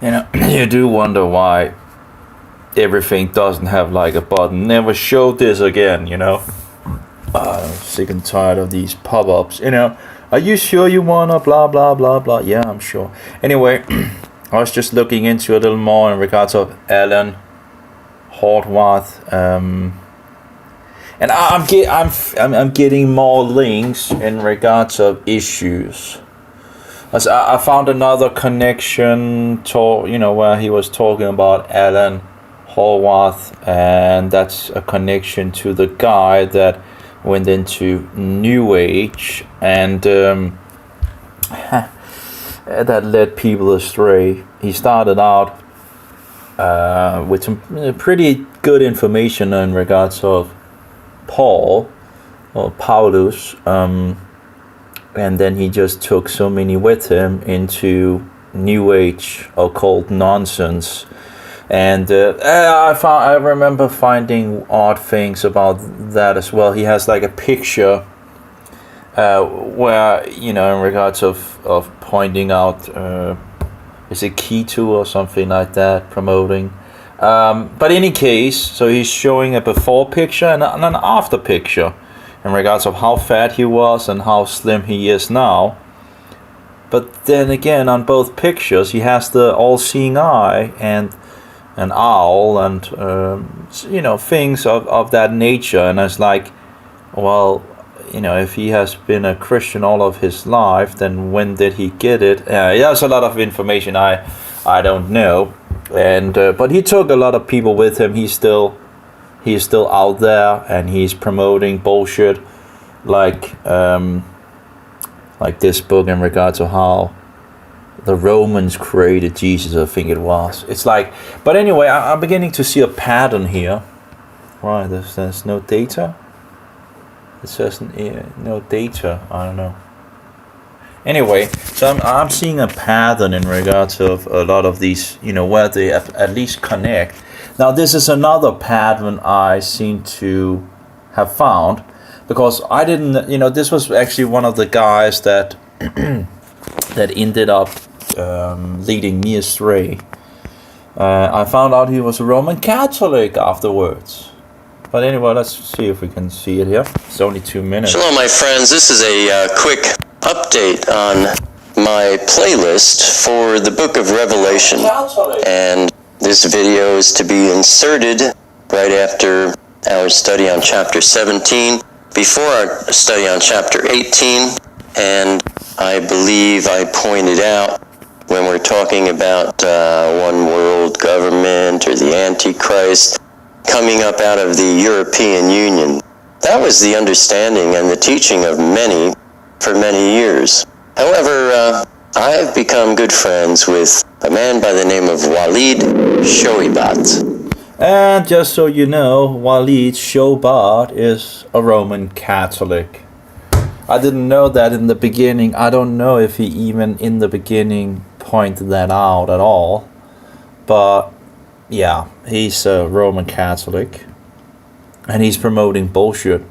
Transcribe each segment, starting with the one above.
You do wonder why everything doesn't have like a button. Never show this again, I'm sick and tired of these pop-ups, Are you sure you wanna blah blah blah blah? Yeah, I'm sure. Anyway, I was just looking into a little more in regards of Alan Horvath, and I'm getting more links in regards of issues. As I found another connection to where he was talking about Alan Horvath, and that's a connection to the guy that went into New Age and that led people astray. He started out with some pretty good information in regards of Paul or Paulus, and then he just took so many with him into New Age occult nonsense. And I remember finding odd things about that as well. He has like a picture where, in regards of pointing out, is it keto or something like that, promoting. But in any case, so he's showing a before picture and an after picture in regards of how fat he was and how slim he is now. But then again, on both pictures, he has the all-seeing eye and an owl and things of that nature. And it's like, well, if he has been a Christian all of his life, then when did he get it? There's a lot of information I don't know, and but he took a lot of people with him. He's still out there, and he's promoting bullshit like this book in regards to how the Romans created Jesus, I think it was. It's like, but anyway, I'm beginning to see a pattern here. Right, there's no data. It says no data. I don't know. Anyway, so I'm seeing a pattern in regards of a lot of these, where they at least connect. Now, this is another pattern I seem to have found, because I didn't, this was actually one of the guys that that ended up leading me astray. I found out he was a Roman Catholic afterwards. But anyway, let's see if we can see it here. It's only 2 minutes. Hello, my friends. This is a quick update on my playlist for the book of Revelation. And this video is to be inserted right after our study on chapter 17, before our study on chapter 18. And I believe I pointed out when we're talking about one world government or the Antichrist coming up out of the European Union. That was the understanding and the teaching of many for many years. However, I've become good friends with a man by the name of Walid Shoibat. And just so you know, Walid Shoibat is a Roman Catholic. I didn't know that in the beginning. I don't know if he even in the beginning pointed that out at all. But yeah, he's a Roman Catholic, and he's promoting bullshit.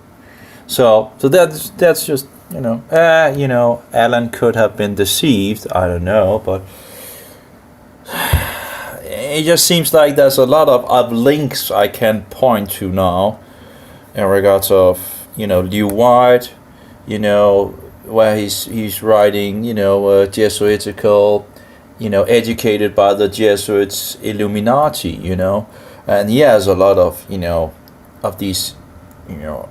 So that's just Alan could have been deceived. I don't know, but it just seems like there's a lot of links I can point to now in regards of Lew White, where he's writing Jesuitical. Educated by the Jesuits, Illuminati, and he has a lot of, of these,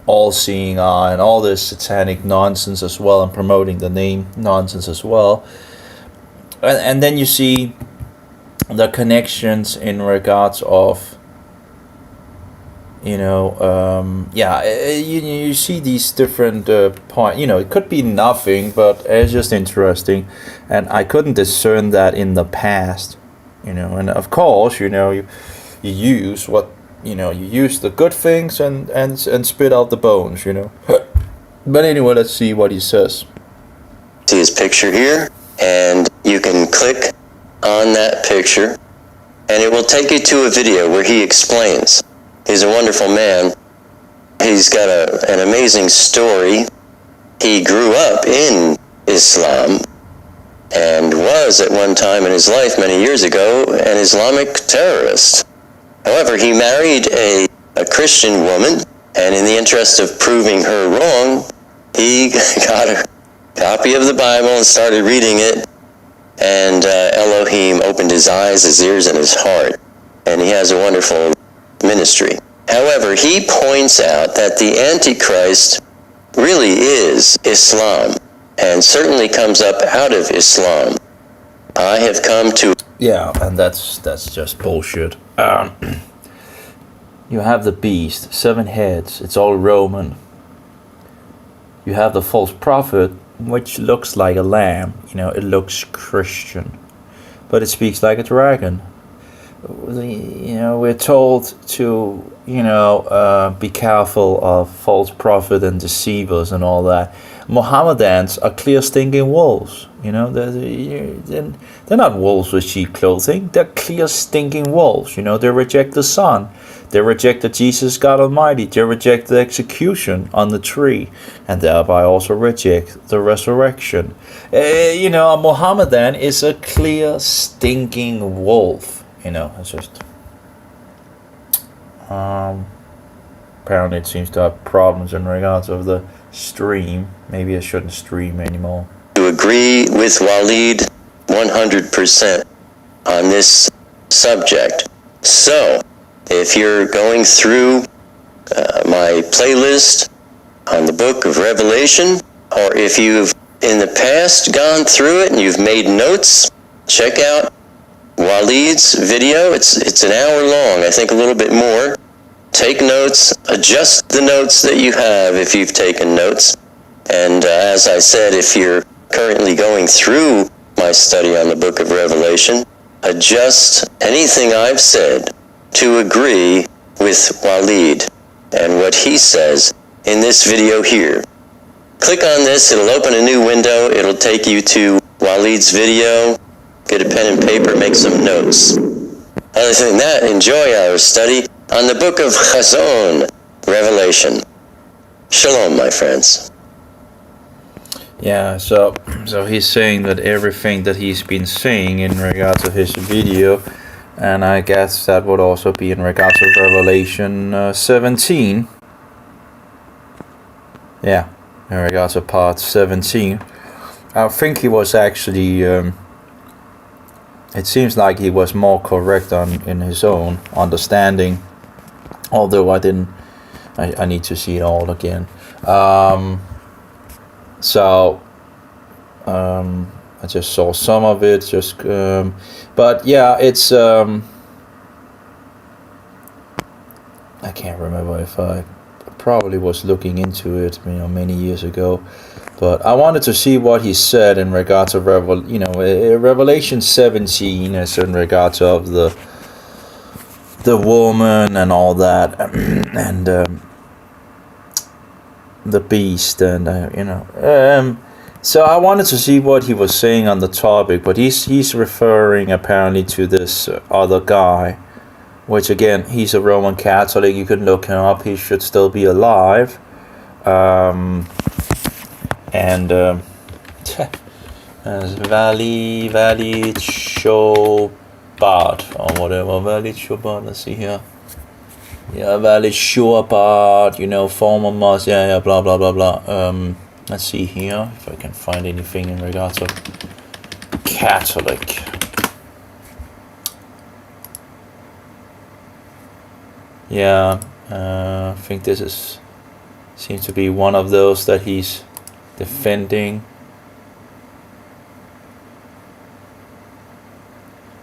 all-seeing eye and all this satanic nonsense as well, and promoting the name nonsense as well. And then you see the connections in regards of, you see these different points. It could be nothing, but it's just interesting, and I couldn't discern that in the past. And of course, you use what you use the good things and spit out the bones. But anyway, let's see what he says. See his picture here, and you can click on that picture, and it will take you to a video where he explains. He's a wonderful man. He's got an amazing story. He grew up in Islam and was was at one time in his life many years ago an Islamic terrorist. However, he married a Christian woman, and in the interest of proving her wrong, he got a copy of the Bible and started reading it, and Elohim opened his eyes, his ears, and his heart, and he has a wonderful ministry. However, he points out that the Antichrist really is Islam, and certainly comes up out of Islam. I have come to... Yeah, and that's just bullshit. You have the beast, 7 heads, it's all Roman. You have the false prophet, which looks like a lamb, it looks Christian, but it speaks like a dragon. We're told to, be careful of false prophet and deceivers and all that. Mohammedans are clear stinking wolves. They're not wolves with sheep clothing. They're clear stinking wolves. They reject the Son. They reject the Jesus God Almighty. They reject the execution on the tree, and thereby also reject the resurrection. A Mohammedan is a clear stinking wolf. It's just apparently it seems to have problems in regards of the stream. Maybe I shouldn't stream anymore. To agree with Walid 100% on this subject. So, if you're going through my playlist on the book of Revelation, or if you've in the past gone through it and you've made notes, check out Walid's video. It's an hour long, I think a little bit more. Take notes, adjust the notes that you have if you've taken notes. And as I said, if you're currently going through my study on the book of Revelation, adjust anything I've said to agree with Walid and what he says in this video here. Click on this, it'll open a new window, it'll take you to Walid's video. Get a pen and paper, make some notes. Other than that, enjoy our study on the book of Chazon, Revelation. Shalom, my friends. Yeah, so he's saying that everything that he's been saying in regards to his video, and I guess that would also be in regards to Revelation 17. Yeah, in regards to part 17. I think he was actually... it seems like he was more correct in his own understanding, although I need to see it all again. I just saw some of it, but yeah, it's I can't remember if I probably was looking into it many years ago, but I wanted to see what he said in regards of Revelation 17 is in regards of the woman and all that, and the beast, and so I wanted to see what he was saying on the topic, but he's referring apparently to this other guy, which again, he's a Roman Catholic. You can look him up. He should still be alive. And Valid Shobat or whatever. Valid Shobat. Let's see here. Yeah, Valid Shobat. Former Muslim. Yeah. Blah blah blah blah. Let's see here if I can find anything in regards to Catholic. Yeah, I think this seems to be one of those that he's defending.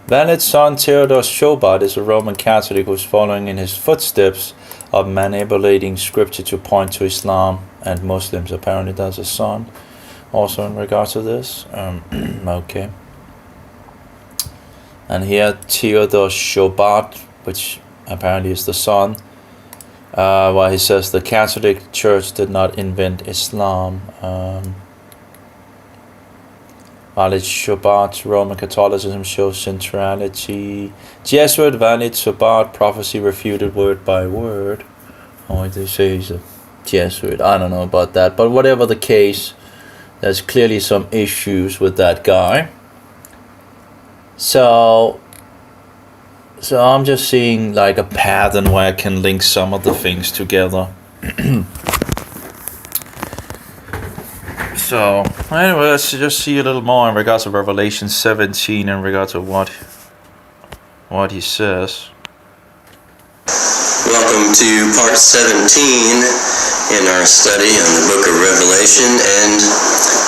Valid's son Theodore Shobat is a Roman Catholic who is following in his footsteps of manipulating scripture to point to Islam and Muslims. Apparently that's a son also in regards to this. Okay. And here Theodore Shobat, which apparently is the son, while he says the Catholic Church did not invent Islam. Valid Shobat, Roman Catholicism shows centrality. Jesuit Valid Shobat, prophecy refuted word by word. Oh, they say he's a Jesuit. I don't know about that, but whatever the case, there's clearly some issues with that guy. So I'm just seeing like a pattern where I can link some of the things together. So anyway, let's just see a little more in regards to Revelation 17 in regards to what he says. Welcome to part 17 in our study on the book of Revelation and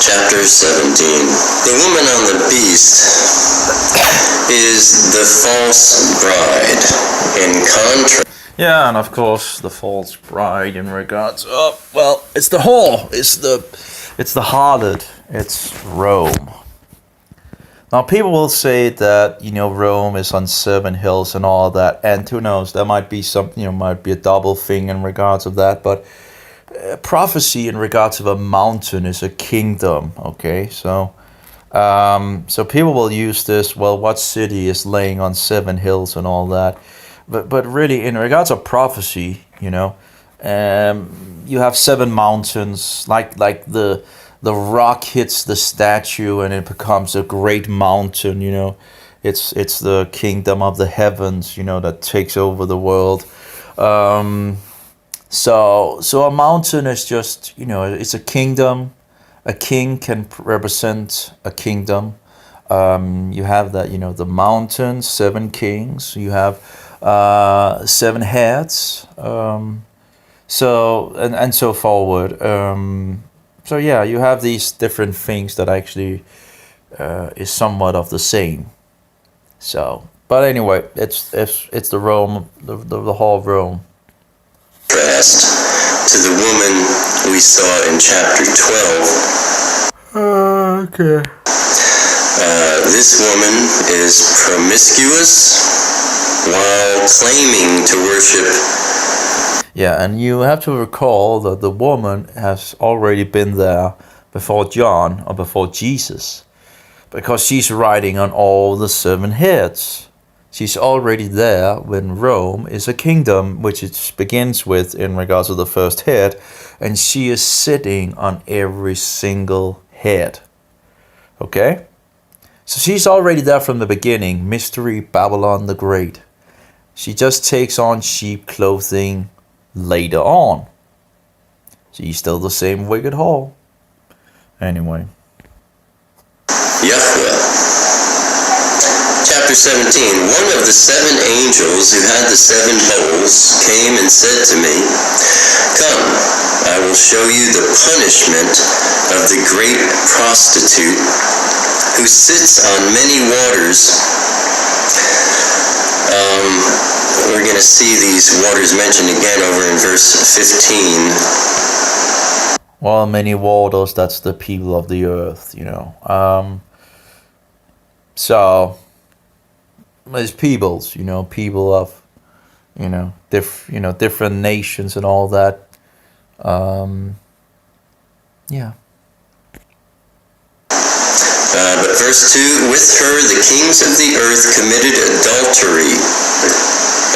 chapter 17. The woman on the beast is the false bride in contrast. Yeah, and of course the false bride in regards it's the whore, it's the harlot, it's Rome. Now people will say that, Rome is on 7 hills and all that, and who knows, there might be something, might be a double thing in regards of that, but prophecy in regards of a mountain is a kingdom, okay? So people will use this, what city is laying on 7 hills and all that, but really in regards of prophecy, you have 7 mountains, like the rock hits the statue and it becomes a great mountain, It's the kingdom of the heavens, that takes over the world. So a mountain is just, it's a kingdom. A king can represent a kingdom. You have that, the mountain, 7 kings. You have 7 heads. And so forward. So yeah, you have these different things that actually is somewhat of the same. So, but anyway, it's the Rome, the whole of Rome. Contrast to the woman we saw in chapter 12. Okay. This woman is promiscuous while claiming to worship. Yeah, and you have to recall that the woman has already been there before John or before Jesus, because she's riding on all the 7 heads. She's already there when Rome is a kingdom, which it begins with in regards to the first head, and she is sitting on every single head. Okay? So she's already there from the beginning. Mystery Babylon the Great. She just takes on sheep clothing later on. She's still the same wicked whore. Anyway. Yahuwah. Chapter 17. One of the 7 angels who had the 7 bowls came and said to me, "Come, I will show you the punishment of the great prostitute who sits on many waters." We're going to see these waters mentioned again over in verse 15. Well, many waters, that's the people of the earth, So, there's peoples, people of, different nations and all that. Yeah. But verse 2, with her the kings of the earth committed adultery,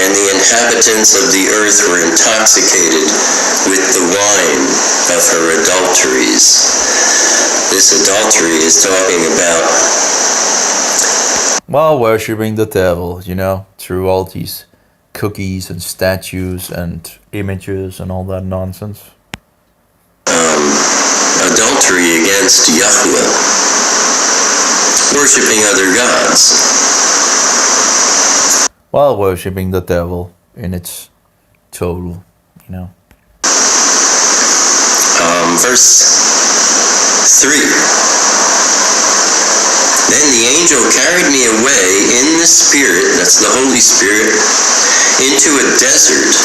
and the inhabitants of the earth were intoxicated with the wine of her adulteries. This adultery is talking about, worshipping the devil, through all these cookies and statues and images and all that nonsense. Adultery against Yahuwah, worshipping other gods. Worshipping the devil in its total, Verse 3. Then the angel carried me away in the Spirit, that's the Holy Spirit, into a desert.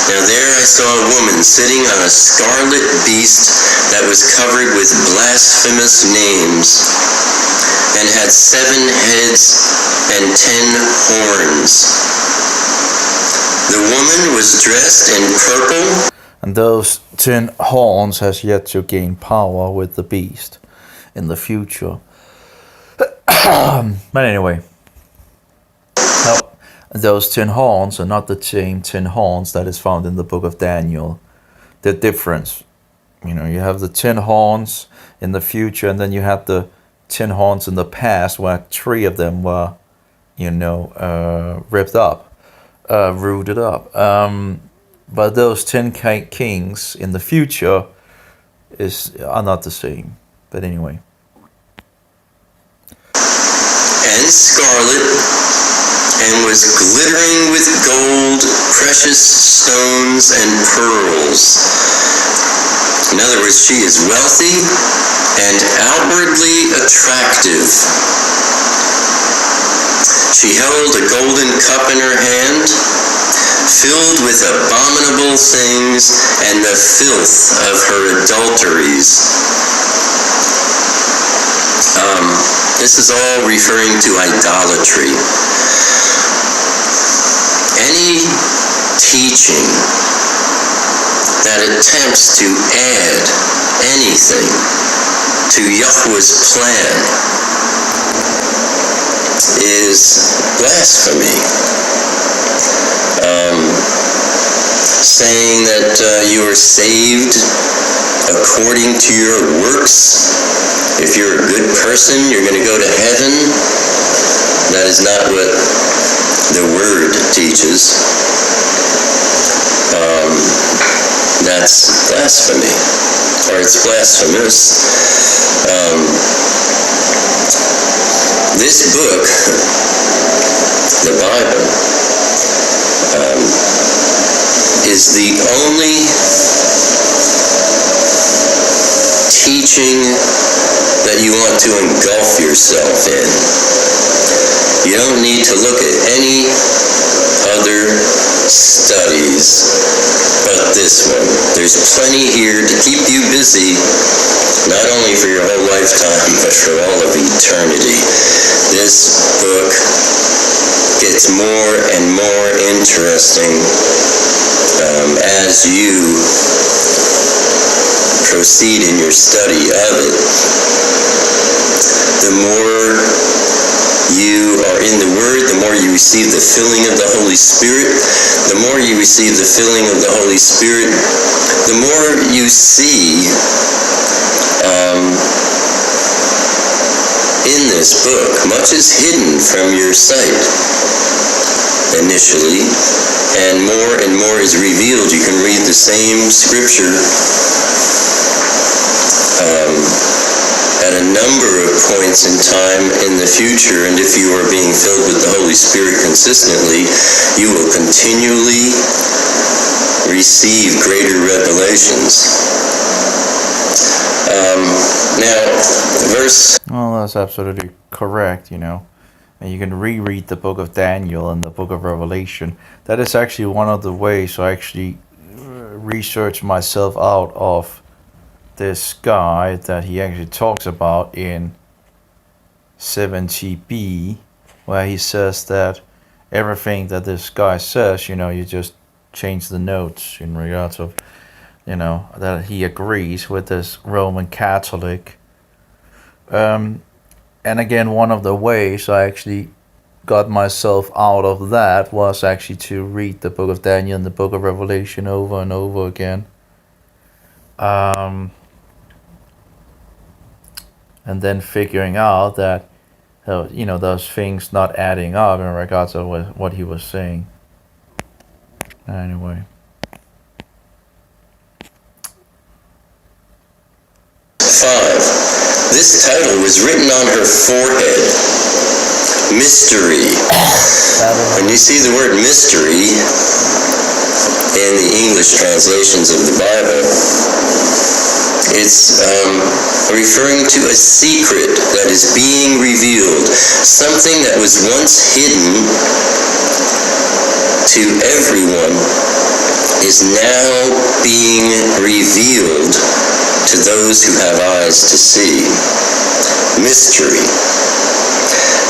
Now there I saw a woman sitting on a scarlet beast that was covered with blasphemous names, and had 7 heads and 10 horns. The woman was dressed in purple. And those 10 horns has yet to gain power with the beast in the future. But anyway. Those 10 horns are not the same 10 horns that is found in the book of Daniel. The difference. You have the 10 horns in the future, and then you have the 10 horns in the past, where 3 of them were, ripped up, rooted up. But those 10 kings in the future are not the same. But anyway. And scarlet, and was glittering with gold, precious stones, and pearls. In other words, she is wealthy and outwardly attractive. She held a golden cup in her hand, filled with abominable things and the filth of her adulteries. This is all referring to idolatry. Any teaching that attempts to add anything to Yahuwah's plan is blasphemy. Saying that you are saved according to your works. If you're a good person, you're going to go to heaven. That is not what the Word teaches. That's blasphemy, or it's blasphemous. This book, the Bible, is the only teaching that you want to engulf yourself in. You don't need to look at any other studies but this one. There's plenty here to keep you busy, not only for your whole lifetime, but for all of eternity. This book gets more and more interesting as you proceed in your study of it. The more you are in the Word, the more you receive the filling of the Holy Spirit. The more you receive the filling of the Holy Spirit, the more you see in this book. Much is hidden from your sight initially, and more is revealed. You can read the same scripture at a number of points in time in the future, and if you are being filled with the Holy Spirit consistently, you will continually receive greater revelations. Well, that's absolutely correct, And you can reread the book of Daniel and the book of Revelation. That is actually one of the ways I actually researched myself out of this guy that he actually talks about in 70b, where he says that everything that this guy says, you just change the notes in regards of, that he agrees with this Roman Catholic. And again, one of the ways I actually got myself out of that was actually to read the book of Daniel and the book of Revelation over and over again. And then figuring out that, those things not adding up in regards to what he was saying. Anyway. 5. This title was written on her forehead. Mystery. When you see the word mystery in the English translations of the Bible, it's referring to a secret that is being revealed. Something that was once hidden to everyone is now being revealed to those who have eyes to see. Mystery.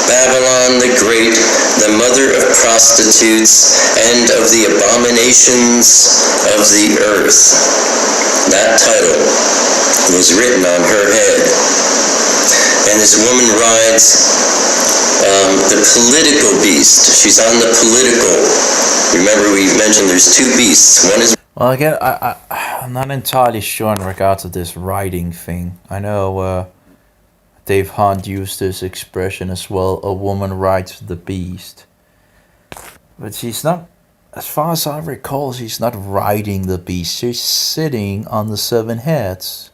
Babylon the Great, the mother of prostitutes and of the abominations of the earth. That title was written on her head. And this woman rides the political beast. She's on the political. Remember, we mentioned there's 2 beasts. One is... Well, again, I'm not entirely sure in regards to this writing thing. I know Dave Hunt used this expression as well. A woman rides the beast, but she's not. As far as I recall, she's not riding the beast. She's sitting on the 7 heads.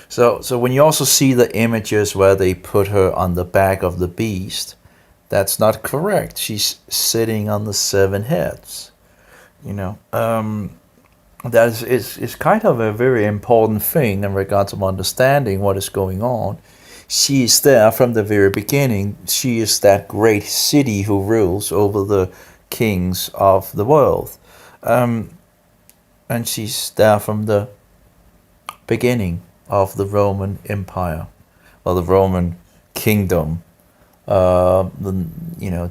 So when you also see the images where they put her on the back of the beast, that's not correct. She's sitting on the 7 heads. That is kind of a very important thing in regards of understanding what is going on. She is there from the very beginning. She is that great city who rules over the kings of the world. And she's there from the beginning of the Roman Empire, or the Roman kingdom,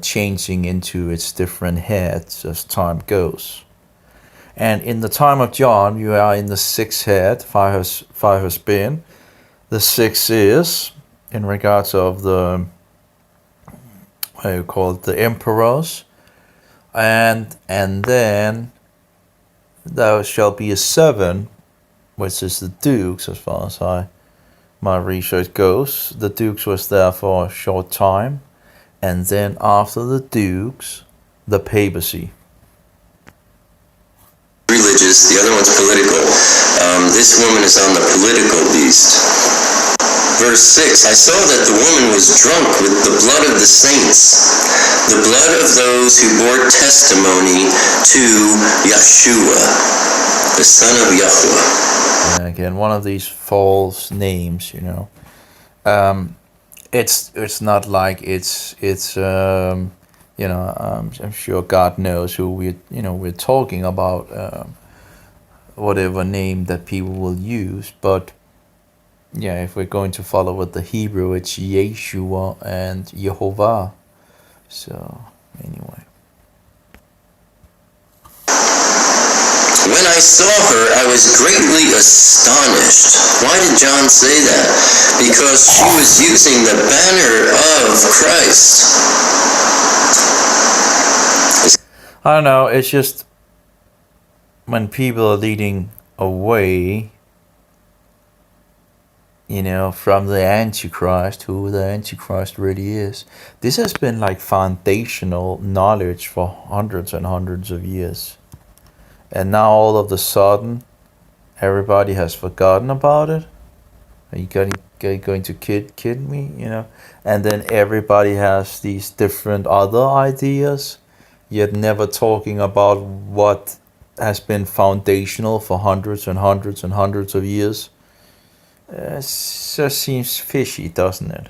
changing into its different heads as time goes. And in the time of John, you are in the 6th head. 5 has been. The 6 is, in regards of the, the emperors. And then there shall be a 7, which is the dukes, as far as my research goes. The dukes was there for a short time. And then after the dukes, the papacy. Religious, the other one's political. This woman is on the political beast. Verse 6, I saw that the woman was drunk with the blood of the saints, the blood of those who bore testimony to Yeshua, the son of Yahuwah. And again, one of these false names, it's not like I'm sure God knows who we're talking about, whatever name that people will use. But yeah, if we're going to follow with the Hebrew, it's Yeshua and Jehovah. So anyway. When I saw her, I was greatly astonished. Why did John say that? Because she was using the banner of Christ. I don't know, it's just when people are leading away, from the Antichrist, who the Antichrist really is. This has been like foundational knowledge for hundreds and hundreds of years. And now all of a sudden, everybody has forgotten about it. Are you going to kid me? And then everybody has these different other ideas, yet never talking about what has been foundational for hundreds and hundreds and hundreds of years. It just seems fishy, doesn't it?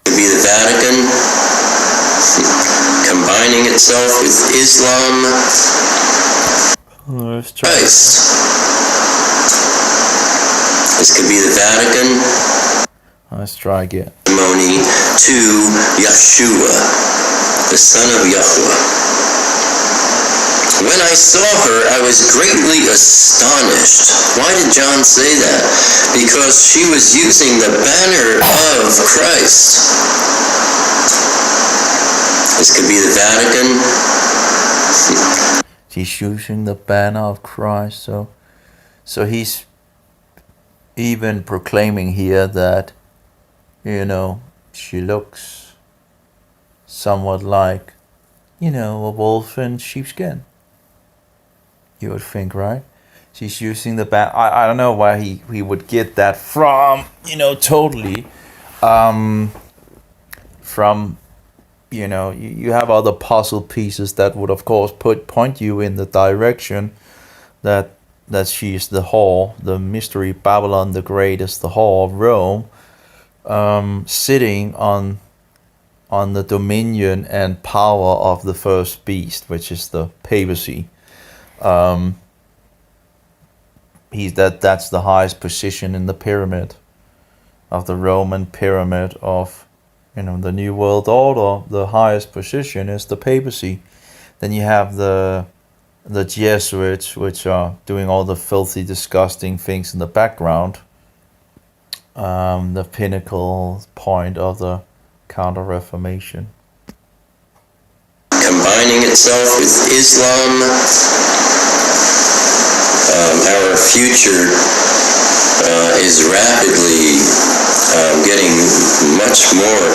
To be the Vatican, combining itself with Islam. Let's try. Christ. This could be the Vatican. Let's try again. Testimony to Yeshua, the son of Yahuwah. When I saw her, I was greatly astonished. Why did John say that? Because she was using the banner of Christ. This could be the Vatican. She's using the banner of Christ, so he's even proclaiming here that, she looks somewhat like, a wolf in sheepskin. You would think, right? She's using the banner. I don't know where he would get that from, totally. From, you have other puzzle pieces that would, of course, point you in the direction that she is the whore, the mystery Babylon the Great is the whore of Rome, sitting on the dominion and power of the first beast, which is the papacy. That's the highest position in the pyramid of the Roman pyramid of the New World Order. The highest position is the papacy. Then you have the Jesuits, which are doing all the filthy, disgusting things in the background. The pinnacle point of the Counter-Reformation. Combining itself with Islam, our future is rapidly getting much more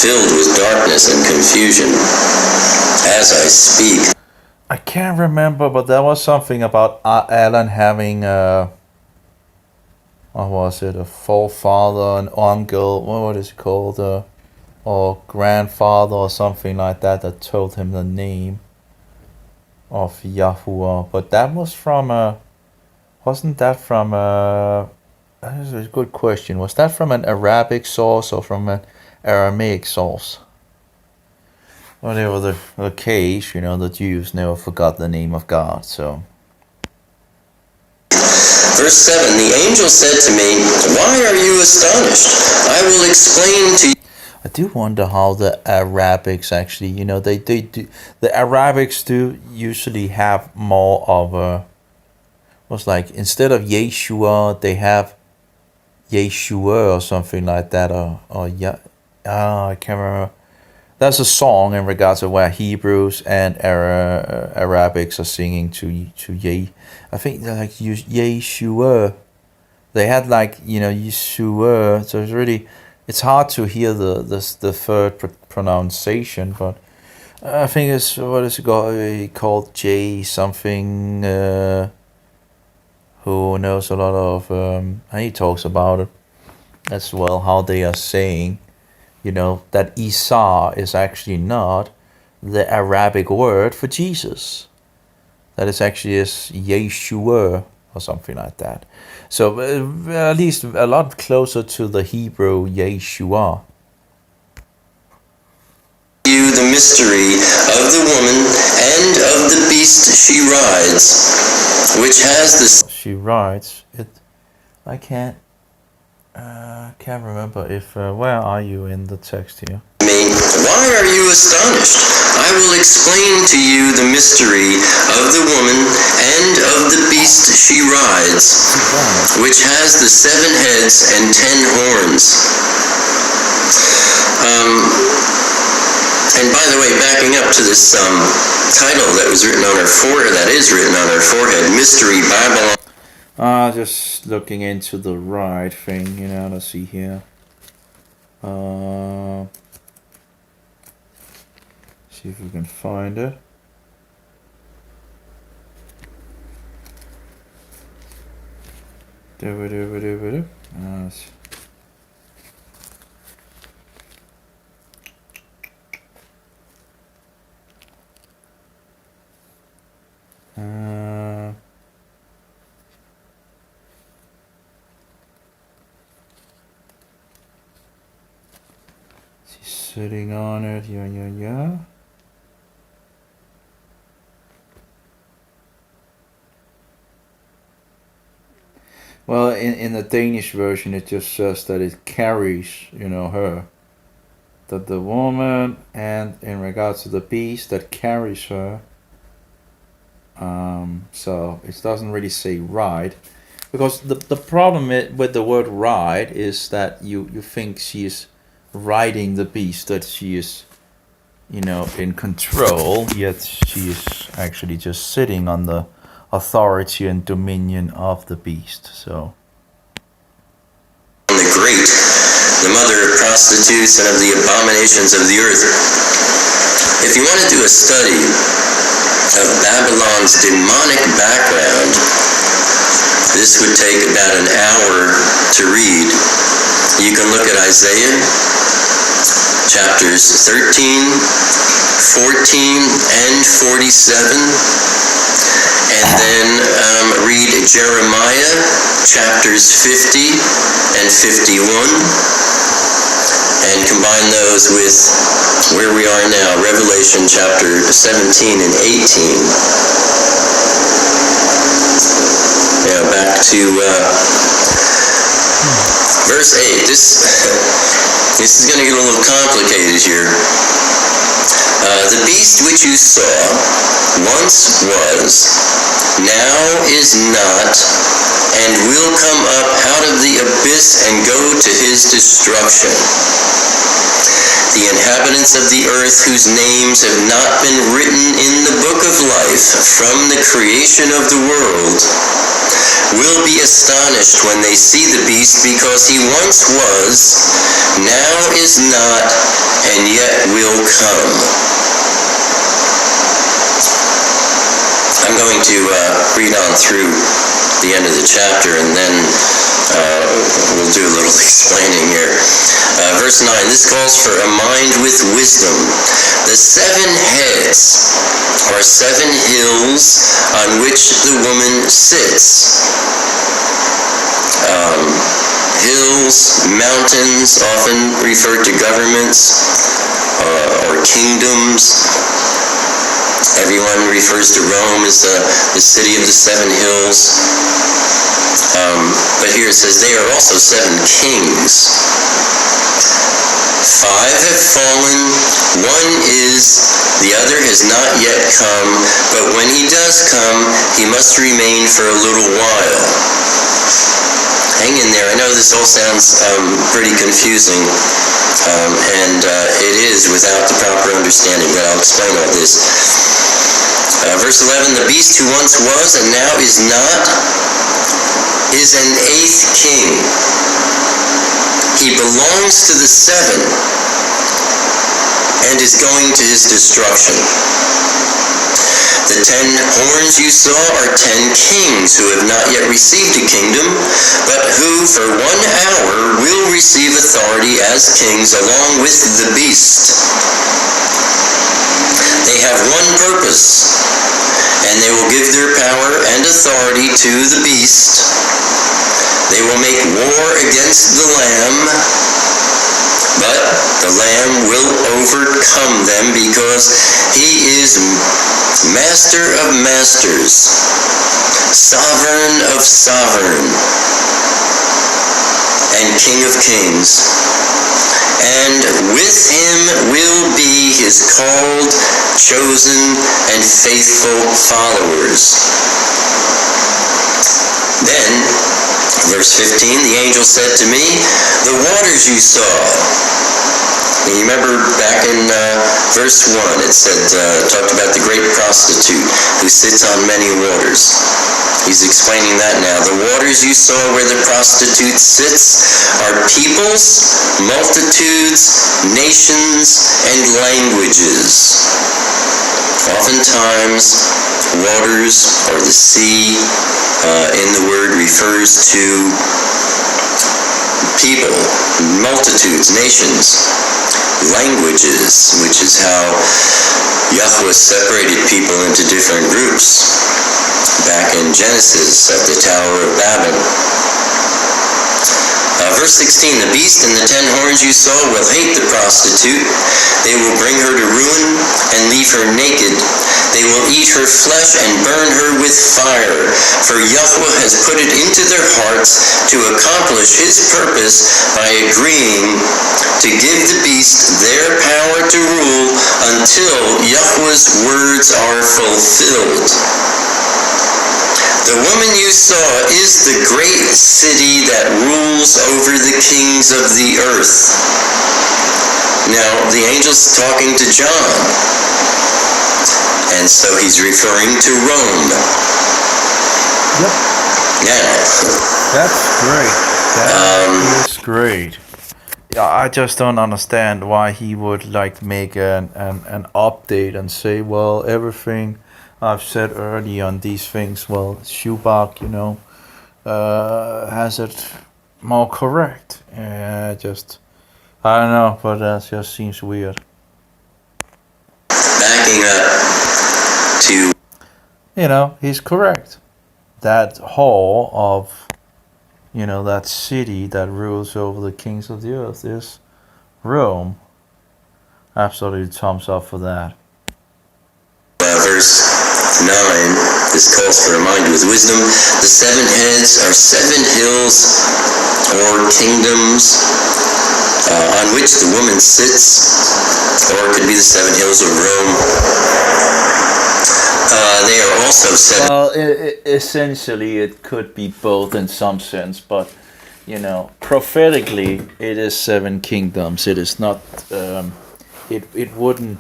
filled with darkness and confusion as I speak. I can't remember, but there was something about Alan having what was it, a forefather, an uncle, what is it called, or grandfather or something like that told him the name of Yahuwah. But that was from wasn't that from that is a good question. Was that from an Arabic source or from an Aramaic source? Whatever the case, the Jews never forgot the name of God, so. Verse 7, the angel said to me, "Why are you astonished? I will explain to you." I do wonder how the Arabics actually, they do. The Arabics do usually have more of a, what's like, instead of Yeshua, they have Yeshua or something like that, or yeah, I can't remember. There's a song in regards to where Hebrews and Arabics are singing to Yeh. I think they're like Yeshua. They had like Yeshua. So it's hard to hear the third pronunciation. But I think it's what is it called J something. Who knows a lot of and he talks about it as well, how they are saying. That Isa is actually not the Arabic word for Jesus. That is actually is Yeshua or something like that. So at least a lot closer to the Hebrew Yeshua. You the mystery of the woman and of the beast she rides, which has the... She rides it. I can't remember if where are you in the text here? Why are you astonished? I will explain to you the mystery of the woman and of the beast she rides, which has the 7 heads and 10 horns. And by the way, backing up to this title that was written on her forehead, that is written on her forehead, Mystery Babylon. Just looking into the right thing, let's see here. See if we can find it. She's sitting on it, yeah. Well, in the Danish version, it just says that it carries, her. That the woman, and in regards to the beast, that carries her. So it doesn't really say ride. Because the problem with the word ride is that you think she is riding the beast, that she is, in control, yet she is actually just sitting on the authority and dominion of the beast. So the great, the mother of prostitutes and of the abominations of the earth. If you want to do a study of Babylon's demonic background, this would take about an hour to read. You can look at Isaiah chapters 13, 14, and 47. And then read Jeremiah chapters 50 and 51, and combine those with where we are now, Revelation chapter 17 and 18. Now back to verse 8. This is going to get a little complicated here. The beast which you saw once was, now is not, and will come up out of the abyss and go to his destruction. The inhabitants of the earth whose names have not been written in the book of life from the creation of the world will be astonished when they see the beast, because he once was, now is not, and yet will come. I'm going to read on through the end of the chapter, and then we'll do a little explaining here. Verse 9, this calls for a mind with wisdom. The 7 heads are 7 hills on which the woman sits. Hills, mountains, often referred to governments or kingdoms. Everyone refers to Rome as the city of the 7 hills. But here it says they are also 7 kings. 5 have fallen, 1 is, the other has not yet come, but when he does come, he must remain for a little while. Hang in there. I know this all sounds pretty confusing, and it is without the proper understanding, but I'll explain all this. Verse 11, the beast who once was and now is not is an 8th king. He belongs to the 7 and is going to his destruction. The 10 horns you saw are 10 kings who have not yet received a kingdom, but who for 1 hour will receive authority as kings along with the beast. They have one purpose, and they will give their power and authority to the beast. They will make war against the Lamb, but the Lamb will overcome them, because he is Master of masters, Sovereign of sovereign, and King of kings. And with him will be his called, chosen, and faithful followers. Then, verse 15, the angel said to me, the waters you saw. And you remember back in verse 1, it said, talked about the great prostitute who sits on many waters. He's explaining that now. The waters you saw where the prostitute sits are peoples, multitudes, nations, and languages. Oftentimes, waters or the sea in the word refers to people, multitudes, nations, languages, which is how Yahuwah separated people into different groups back in Genesis at the Tower of Babel. Verse 16, the beast and the 10 horns you saw will hate the prostitute. They will bring her to ruin and leave her naked. They will eat her flesh and burn her with fire. For Yahuwah has put it into their hearts to accomplish his purpose by agreeing to give the beast their power to rule until Yahuwah's words are fulfilled. The woman you saw is the great city that rules over the kings of the earth. Now, the angel's talking to John, and so he's referring to Rome. Yep. Now. That's great. That is great. Yeah, I just don't understand why he would like make an update and say, well, everything I've said earlier on these things, well, Shubak, has it more correct. I don't know, but that just seems weird. Backing up to... he's correct. That whore of, that city that rules over the kings of the earth is Rome. Absolutely thumbs up for that. Verse 9, this calls for a mind with wisdom. The 7 heads are 7 hills or kingdoms on which the woman sits, or it could be the 7 hills of Rome. They are also 7... Well, essentially it could be both in some sense, but, prophetically it is 7 kingdoms. It is not... it wouldn't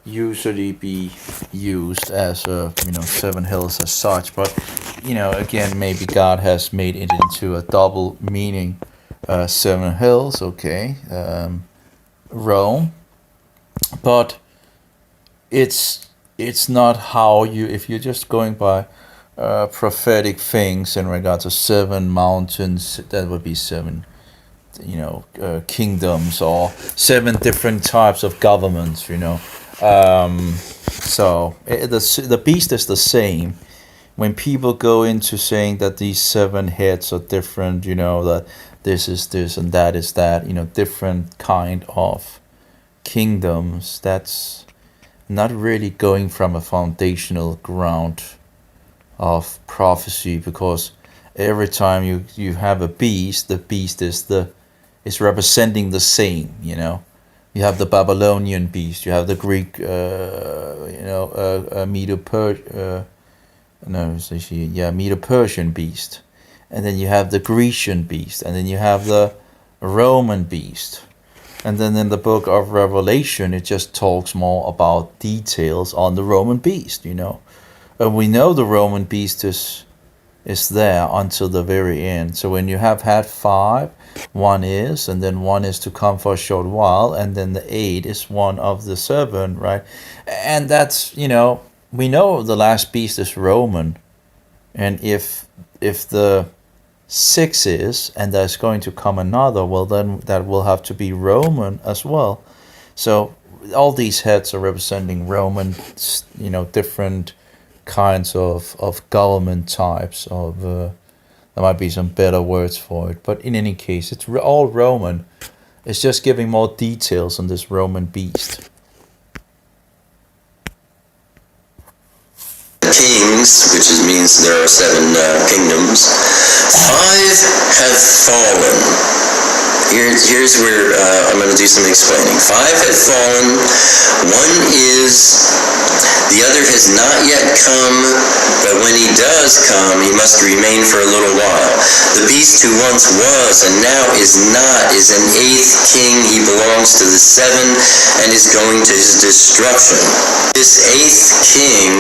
usually be used as 7 hills as such, but again, maybe God has made it into a double meaning. 7 hills, okay, Rome, but it's not how you, if you're just going by prophetic things in regard to 7 mountains, that would be 7 kingdoms, or 7 different types of governments, so the beast is the same. When people go into saying that these 7 heads are different, that this is this and that is that, different kind of kingdoms, that's not really going from a foundational ground of prophecy, because every time you have a beast, the beast is representing the same. You have the Babylonian beast, you have the Greek Medo-Persian beast, and then you have the Grecian beast, and then you have the Roman beast. And then in the book of Revelation, it just talks more about details on the Roman beast, And we know the Roman beast is there until the very end. So when you have had 5, 1 is, and then 1 is to come for a short while, and then the 8 is one of the 7, right? And that's, we know the last beast is Roman. And if the 6 is, and there's going to come another, well, then that will have to be Roman as well. So all these heads are representing Roman, different kinds of government types of, there might be some better words for it, but in any case, it's all Roman. It's just giving more details on this Roman beast. Kings, which means there are 7 kingdoms. 5 have fallen. Here's where I'm going to do some explaining. 5 have fallen. 1 is, the other has not yet come, but when he does come, he must remain for a little while. The beast who once was and now is not is an 8th king. He belongs to the 7 and is going to his destruction. This 8th king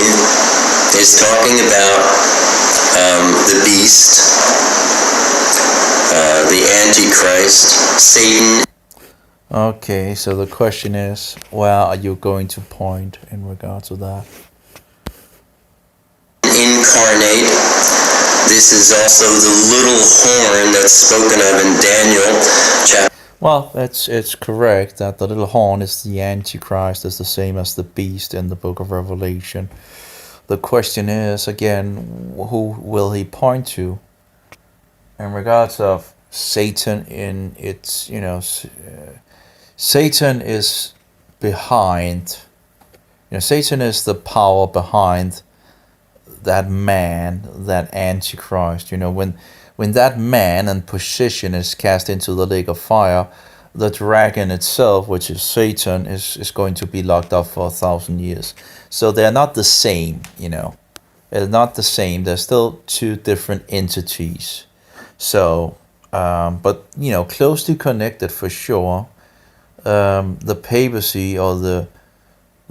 is talking about the beast, the Antichrist, Satan. Okay, so the question is, where are you going to point in regard to that? Incarnate. This is also the little horn that's spoken of in Daniel chapter. Well, it's correct that the little horn is the Antichrist, is the same as the beast in the book of Revelation. The question is, again, who will he point to? In regards of Satan, in its, Satan is behind, Satan is the power behind that man, that Antichrist. When that man and position is cast into the lake of fire, the dragon itself, which is Satan, is going to be locked up for 1,000 years. So they're not the same, They're not the same. They're still 2 different entities. So, but, closely connected for sure. The papacy, or the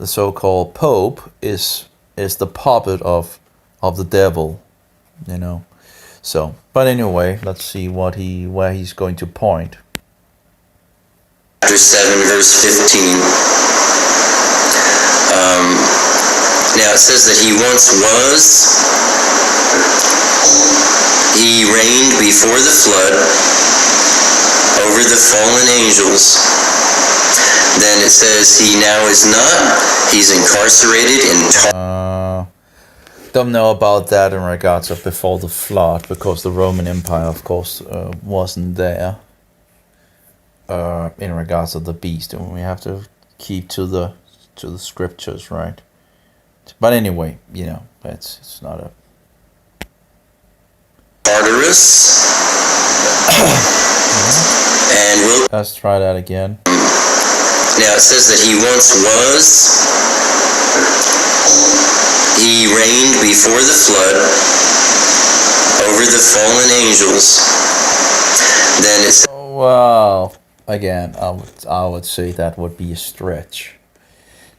so-called Pope, is the puppet of the devil, So, but anyway, let's see where he's going to point. Chapter 7, verse 15. Now it says that he once was, he reigned before the flood over the fallen angels. Then it says he now is not, he's incarcerated in don't know about that in regards of before the flood, because the Roman Empire, of course, wasn't there in regards of the beast, and we have to keep to the scriptures, right? But anyway, it's not a Tartarus. And we'll let's try that again. Now it says that he once was, he reigned before the flood over the fallen angels. Then it says, well, again, I would say that would be a stretch,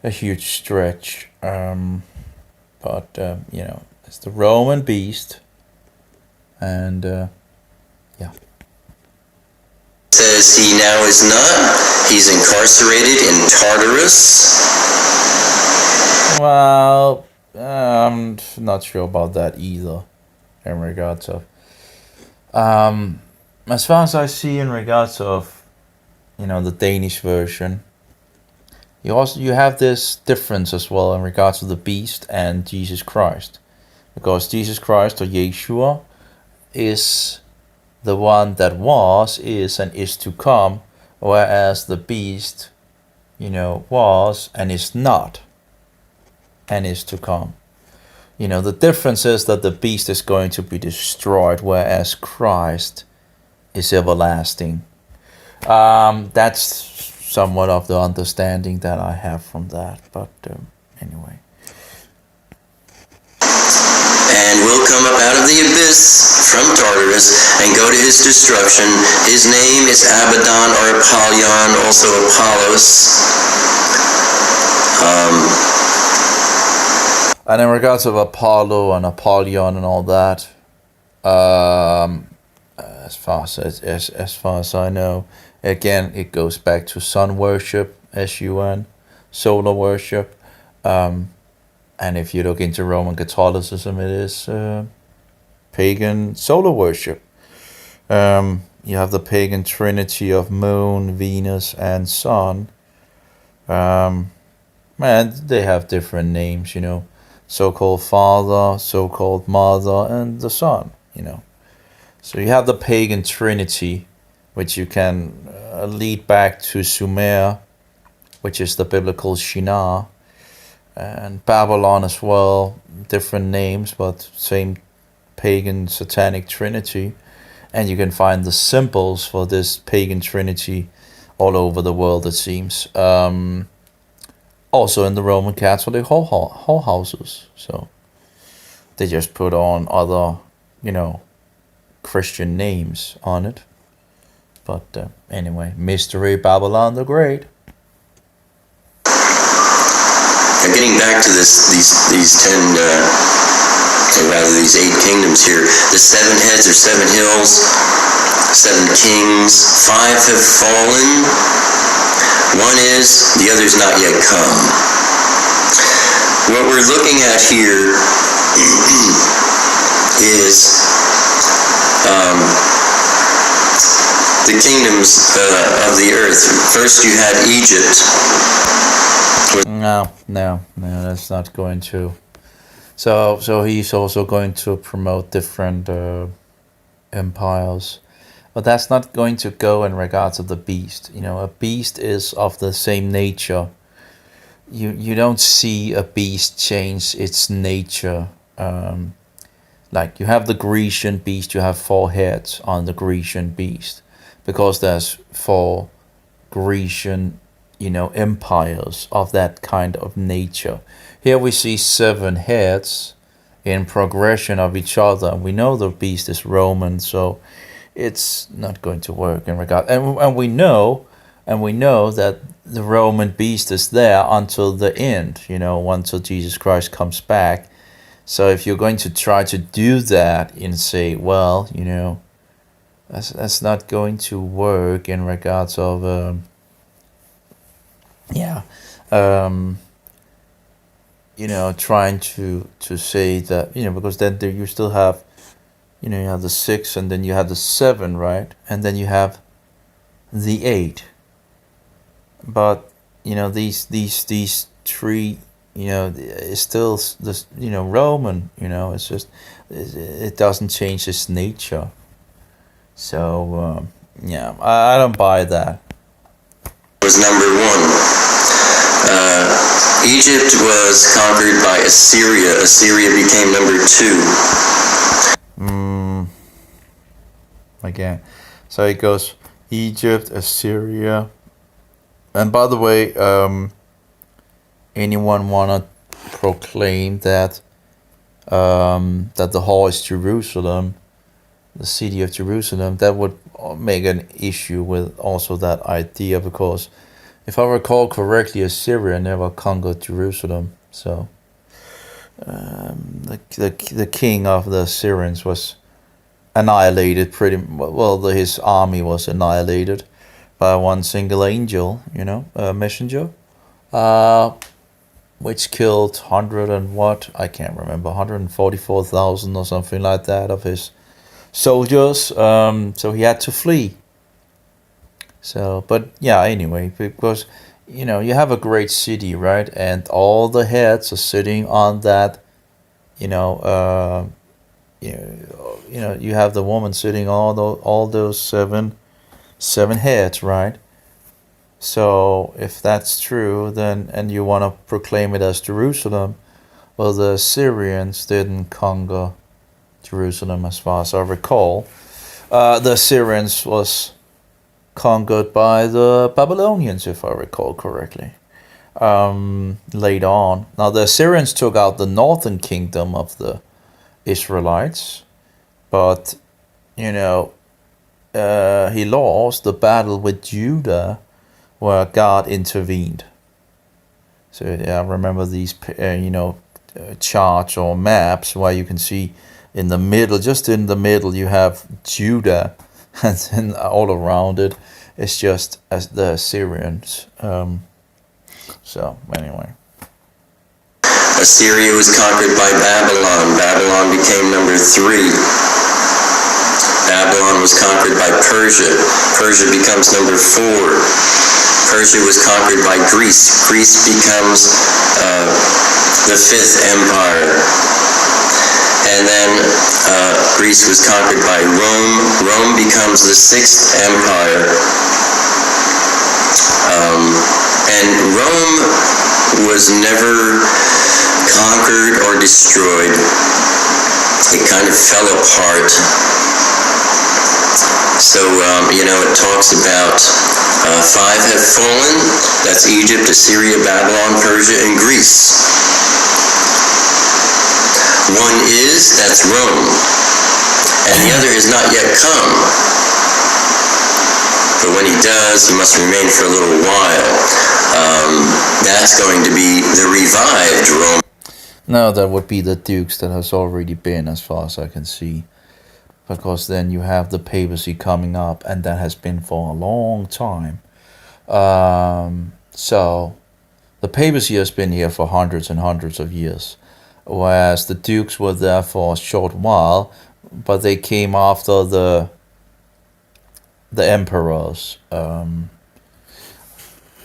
a huge stretch. But it's the Roman beast, And yeah. Says he now is not. He's incarcerated in Tartarus. Well, I'm not sure about that either in regards of as far as I see in regards of the Danish version, you have this difference as well in regards to the beast and Jesus Christ, because Jesus Christ, or Yeshua, is the one that was, is, and is to come, whereas the beast was and is not and is to come. The difference is that the beast is going to be destroyed, whereas Christ is everlasting. That's somewhat of the understanding that I have from that, but anyway. And will come up out of the abyss from Tartarus and go to his destruction. His name is Abaddon or Apollyon, also Apollos. And in regards of Apollo and Apollyon and all that, as far as I know, again it goes back to sun worship, sun, solar worship, and if you look into Roman Catholicism, it is pagan solar worship. You have the pagan trinity of moon, Venus, and sun. And they have different names, so-called father, so-called mother, and the son, So you have the pagan trinity, which you can lead back to Sumer, which is the biblical Shinar, and Babylon as well, different names, but same pagan satanic trinity. And you can find the symbols for this pagan trinity all over the world, it seems. Also in the Roman Catholic whole houses. So they just put on other, Christian names on it. But anyway, Mystery Babylon the Great. Getting back to these 10, or rather these 8 kingdoms here, the 7 heads or 7 hills, 7 kings, 5 have fallen, 1 is, the other's not yet come. What we're looking at here is the kingdoms of the earth. First you had Egypt. No, that's not going to. So he's also going to promote different empires, but that's not going to go in regards of the beast. A beast is of the same nature. You don't see a beast change its nature. Like you have the Grecian beast, you have 4 heads on the Grecian beast, because there's 4 Grecian empires of that kind of nature. Here we see 7 heads in progression of each other, and we know the beast is Roman, so it's not going to work in regard. And we know that the Roman beast is there until the end, until Jesus Christ comes back. So if you're going to try to do that and say, well, that's not going to work in regards of trying to say that, because then you still have, you have the 6 and then you have the 7, right? And then you have the 8. But, these 3, is still this, Roman, it's just, it doesn't change its nature. So, I don't buy that. Was number 1. Egypt was conquered by Assyria. Assyria became number 2. Again, so it goes Egypt, Assyria, and by the way, anyone wanna proclaim that that the whole is Jerusalem, the city of Jerusalem, that would make an issue with also that idea, because if I recall correctly, Assyria never conquered Jerusalem. So the king of the Assyrians was annihilated pretty well. His army was annihilated by one single angel, a messenger, which killed 100 and what, I can't remember, 144,000 or something like that of his soldiers. So he had to flee. So, but yeah, anyway, because you have a great city, right? And all the heads are sitting on that, you have the woman sitting on all those seven heads, right? So if that's true, then, and you want to proclaim it as Jerusalem, well, the Assyrians didn't conquer Jerusalem as far as I recall. The Assyrians was conquered by the Babylonians, if I recall correctly, later on. Now, the Assyrians took out the northern kingdom of the Israelites, but, he lost the battle with Judah, where God intervened. So, I remember these, charts or maps where you can see in the middle, just in the middle, you have Judah, and then all around it, it's just as the Assyrians. So, anyway. Assyria was conquered by Babylon. Babylon became number 3. Babylon was conquered by Persia. Persia becomes number 4. Persia was conquered by Greece. Greece becomes the 5th empire. And then Greece was conquered by Rome. Rome becomes the 6th empire. And Rome was never conquered or destroyed. It kind of fell apart. So, it talks about 5 have fallen. That's Egypt, Assyria, Babylon, Persia, and Greece. 1 is, that's Rome. And the other has not yet come. But when he does, he must remain for a little while. That's going to be the revived Rome. No, that would be the dukes that has already been, as far as I can see. Because then you have the papacy coming up, and that has been for a long time. So, the papacy has been here for hundreds and hundreds of years. Whereas the dukes were there for a short while, but they came after the emperors,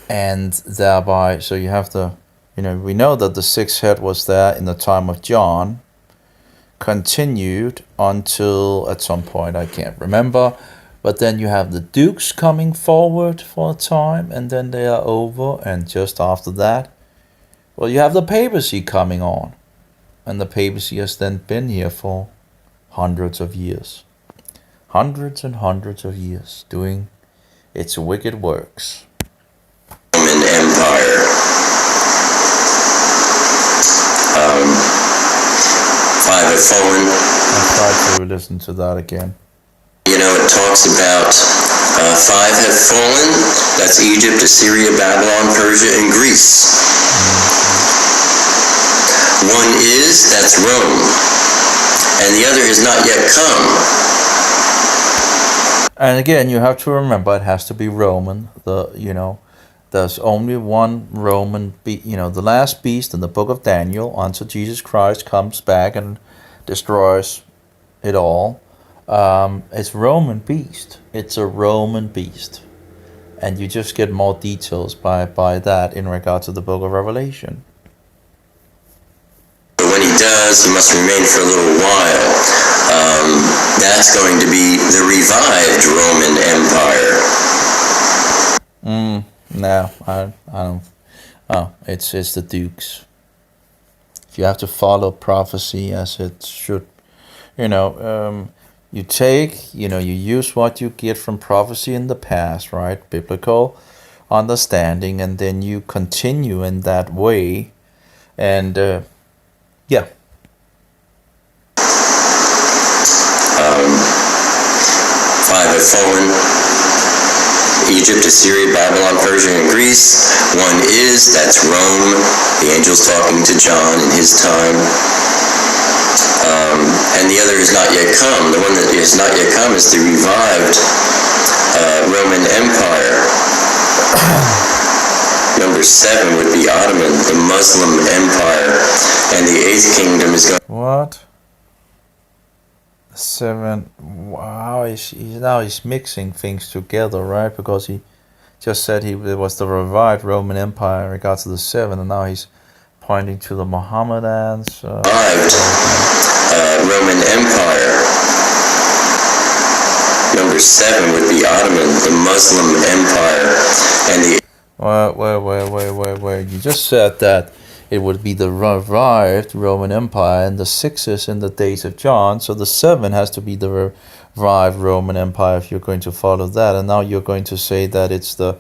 and thereby, so you have the, we know that the 6th head was there in the time of John, continued until at some point, I can't remember, but then you have the dukes coming forward for a time, and then they are over, and just after that, well, you have the papacy coming on. And the papacy has then been here for hundreds of years. Hundreds and hundreds of years doing its wicked works. Roman Empire. 5 have fallen. I'll try to listen to that again. It talks about 5 have fallen. That's Egypt, Assyria, Babylon, Persia, and Greece. 1 is, that's Rome, and the other has not yet come. And again, you have to remember it has to be Roman. There's only one Roman, the last beast in the book of Daniel, until Jesus Christ comes back and destroys it all. It's Roman beast. It's a Roman beast, and you just get more details by that in regard to the book of Revelation. When he does, he must remain for a little while. That's going to be the revived Roman Empire. No, I don't. Oh, it's the dukes. You have to follow prophecy as it should. You take, you use what you get from prophecy in the past, right? Biblical understanding, and then you continue in that way, and yeah. 5 have fallen. Egypt, Assyria, Babylon, Persia, and Greece. 1 is, that's Rome. The angel's talking to John in his time. and the other is not yet come. The one that is not yet come is the revived Roman Empire. Number 7 would be Ottoman, the Muslim Empire, and the 8th kingdom is going. What? 7. Wow, he's mixing things together, right? Because he just said it was the revived Roman Empire in regards to the 7, and now he's pointing to the Mohammedans. Revived Roman Empire. Number 7 would be Ottoman, the Muslim Empire, and the. Wait. You just said that it would be the revived Roman Empire, and the 6 is in the days of John, so the 7 has to be the revived Roman Empire if you're going to follow that, and now you're going to say that it's the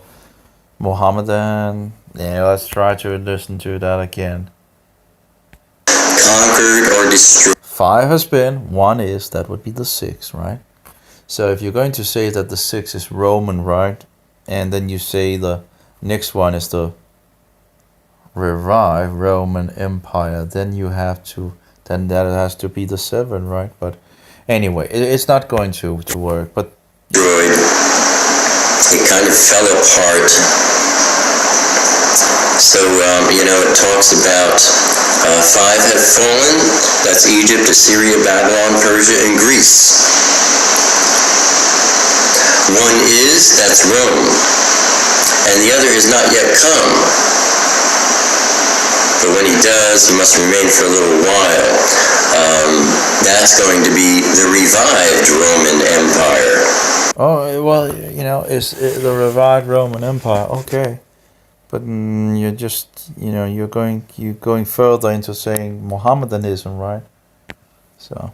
Mohammedan. Yeah, let's try to listen to that again. Conquered or destroyed. 5 has been, 1 is, that would be the 6, right? So if you're going to say that the 6 is Roman, right, and then you say the next one is the revived Roman Empire, then that has to be the 7, right? But anyway, it's not going to work. But destroyed. It kind of fell apart. So it talks about 5 have fallen. That's Egypt, Assyria, Babylon, Persia, and Greece. 1 is, that's Rome, and the other has not yet come. But when he does, he must remain for a little while. That's going to be the revived Roman Empire. Oh, well, it's the revived Roman Empire. Okay, but you're just, you're going further into saying Mohammedanism, right? So.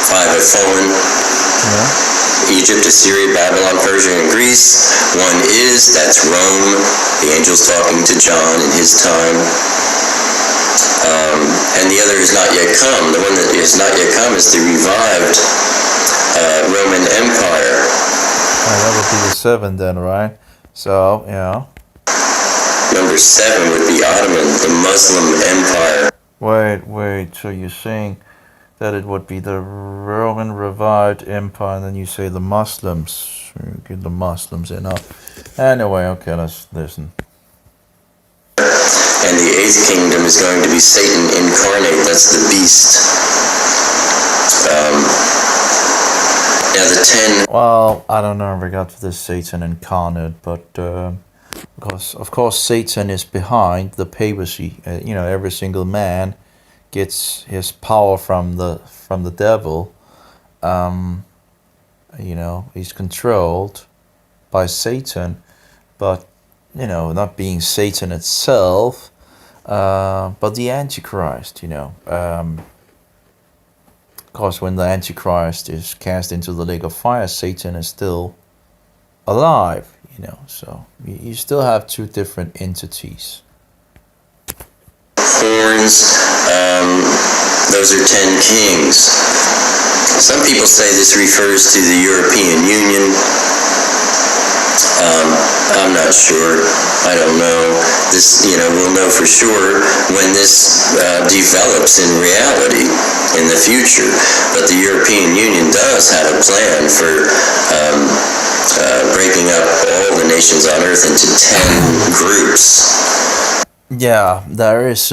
5 have fallen. Yeah. Egypt, Assyria, Babylon, Persia, and Greece. 1 is, that's Rome. The angel's talking to John in his time. And the other is not yet come. The one that is not yet come is the revived Roman Empire. That would be the 7 then, right? So, yeah. Number 7 would be Ottoman, the Muslim Empire. Wait. So you're saying that it would be the Roman revived empire, and then you say the Muslims. Get the Muslims in. Anyway, okay, let's listen. And the 8th kingdom is going to be Satan incarnate. That's the beast. Now the 10. Well, I don't know in regard to this Satan incarnate, but because of course Satan is behind the papacy. Every single man gets his power from the devil. He's controlled by Satan, but not being Satan itself, but the Antichrist. Of course, when the Antichrist is cast into the lake of fire, Satan is still alive. So you still have 2 different entities. Horns, those are 10 kings. Some people say this refers to the European Union. I'm not sure. I don't know. This, we'll know for sure when this develops in reality in the future. But the European Union does have a plan for breaking up all the nations on earth into 10 groups. Yeah, there is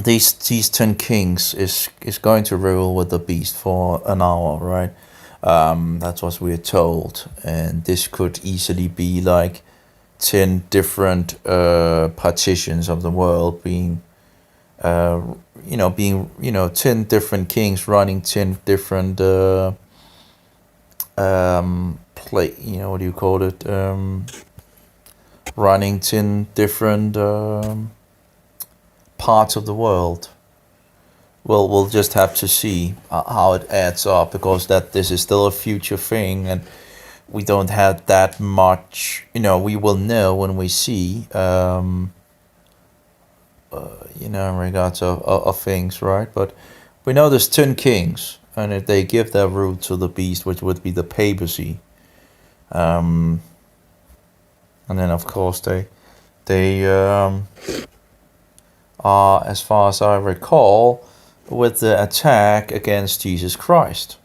these 10 kings is going to rule with the beast for an hour, right? That's what we're told, and this could easily be like 10 different partitions of the world being 10 different kings running 10 different what do you call it, running 10 different parts of the world. Well, we'll just have to see how it adds up, because this is still a future thing, and we don't have that much. We will know when we see, in regards of things, right? But we know there's 10 kings, and if they give their rule to the beast, which would be the papacy, and then of course they they are, as far as I recall, with the attack against Jesus Christ.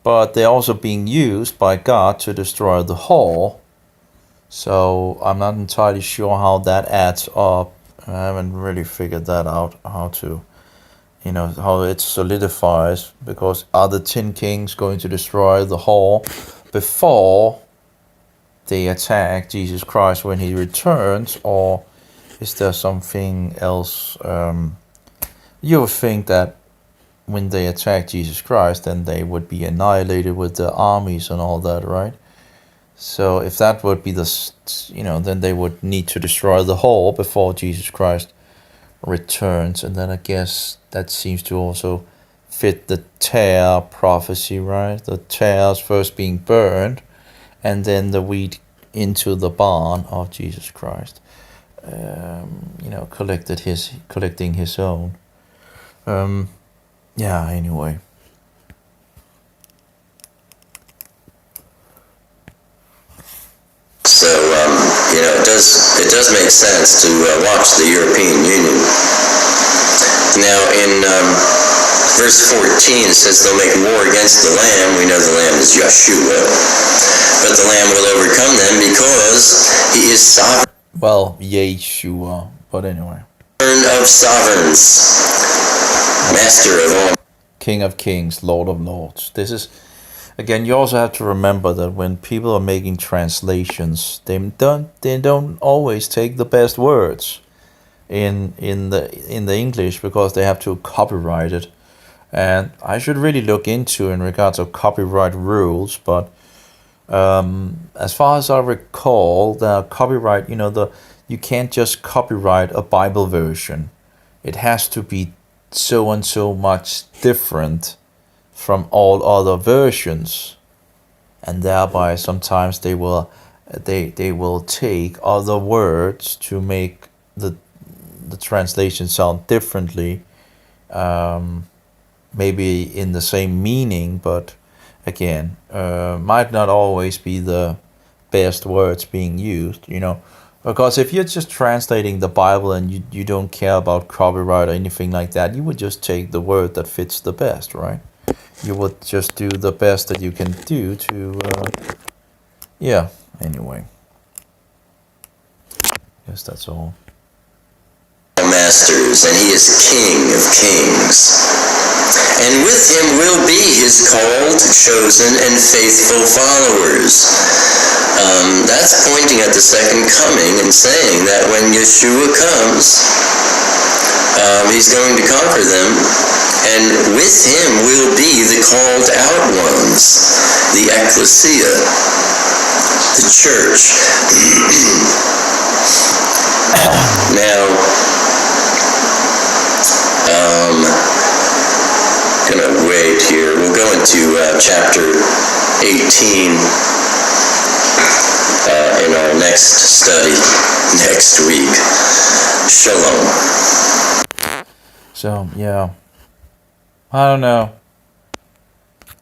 But they're also being used by God to destroy the whole. So I'm not entirely sure how that adds up. I haven't really figured that out, how to, how it solidifies. Because are the 10 kings going to destroy the whole before they attack Jesus Christ when he returns? Or is there something else? You would think that when they attack Jesus Christ, then they would be annihilated with the armies and all that, right? So if that would be then they would need to destroy the whole before Jesus Christ returns. And then I guess that seems to also fit the tare prophecy, right? The tares first being burned, and then the wheat into the barn of Jesus Christ. Collecting his own. Anyway. So, it does make sense to watch the European Union. Now, in verse 14, it says they'll make war against the Lamb. We know the Lamb is Yeshua. But the Lamb will overcome them because he is sovereign. Well, Yeshua, but anyway. Of sovereigns, master of all. King of kings, Lord of lords. This is, again, you also have to remember that when people are making translations, they don't always take the best words in the English, because they have to copyright it. And I should really look into in regards of copyright rules, but as far as I recall, the copyright, you can't just copyright a Bible version. It has to be so and so much different from all other versions, and thereby sometimes they will take other words to make the translation sound differently, maybe in the same meaning, but again, might not always be the best words being used, because if you're just translating the Bible and you don't care about copyright or anything like that, you would just take the word that fits the best, right? You would just do the best that you can do to, anyway. Yes, that's all. Masters, and he is King of kings. And with him will be his called, chosen, and faithful followers. That's pointing at the second coming and saying that when Yeshua comes, he's going to conquer them, and with him will be the called out ones, the ecclesia, the church. Now, gonna wait here. We'll go into chapter 18 in our next study next week. Shalom. So, I don't know.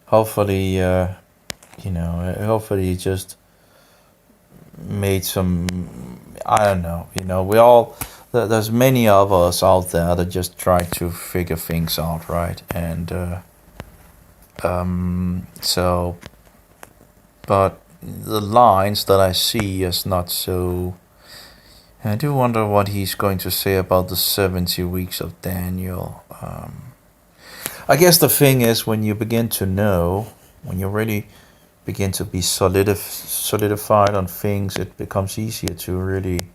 Hopefully, hopefully it just made some, I don't know, we all, there's many of us out there that just try to figure things out, right? And, but the lines that I see is not so, I do wonder what he's going to say about the 70 weeks of Daniel. I guess the thing is, when you begin to know, when you really begin to be solidified on things, it becomes easier to really,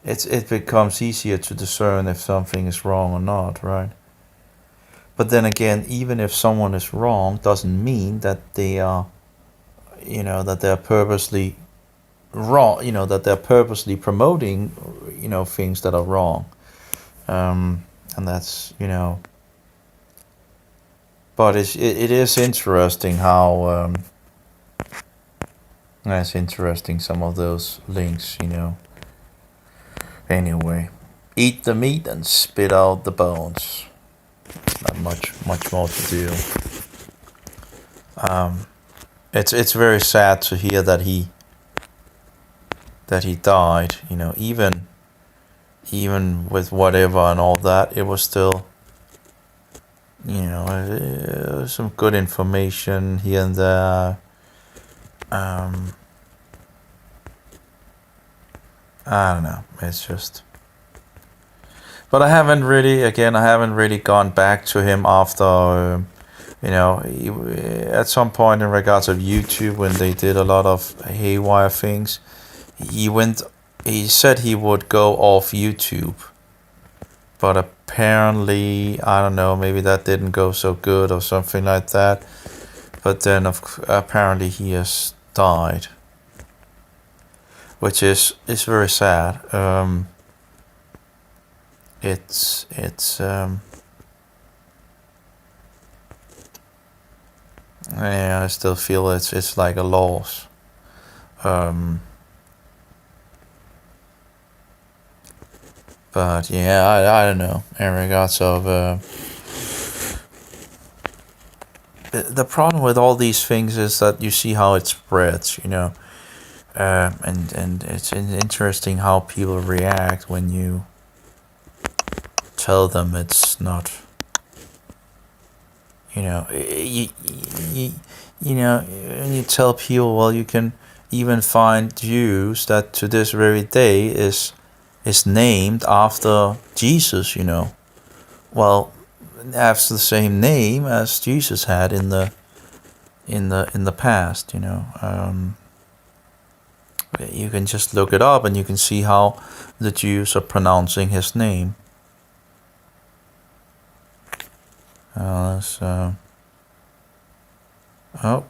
it becomes easier to discern if something is wrong or not, right? But then again, even if someone is wrong, doesn't mean that they are, that they're purposely wrong, that they're purposely promoting, things that are wrong. And that's, but it is interesting how, it's interesting, some of those links, Anyway, eat the meat and spit out the bones. Not much more to do. it's very sad to hear that he died. You know, even with whatever and all that, it was still, you know, some good information here and there. I don't know. It's just. But I haven't really gone back to him after, you know, at some point in regards of YouTube when they did a lot of haywire things, he said he would go off YouTube. But apparently, I don't know, maybe that didn't go so good or something like that. But then apparently he has died. Which is very sad. It's yeah, I still feel it's like a loss. But yeah, I don't know. In regards of the problem with all these things is that you see how it spreads, you know, and it's interesting how people react when you tell them it's not. You know, you know, when you tell people, well, you can even find Jews that to this very day is named after Jesus. You know, well, has the same name as Jesus had in the past. You know, you can just look it up and you can see how the Jews are pronouncing his name.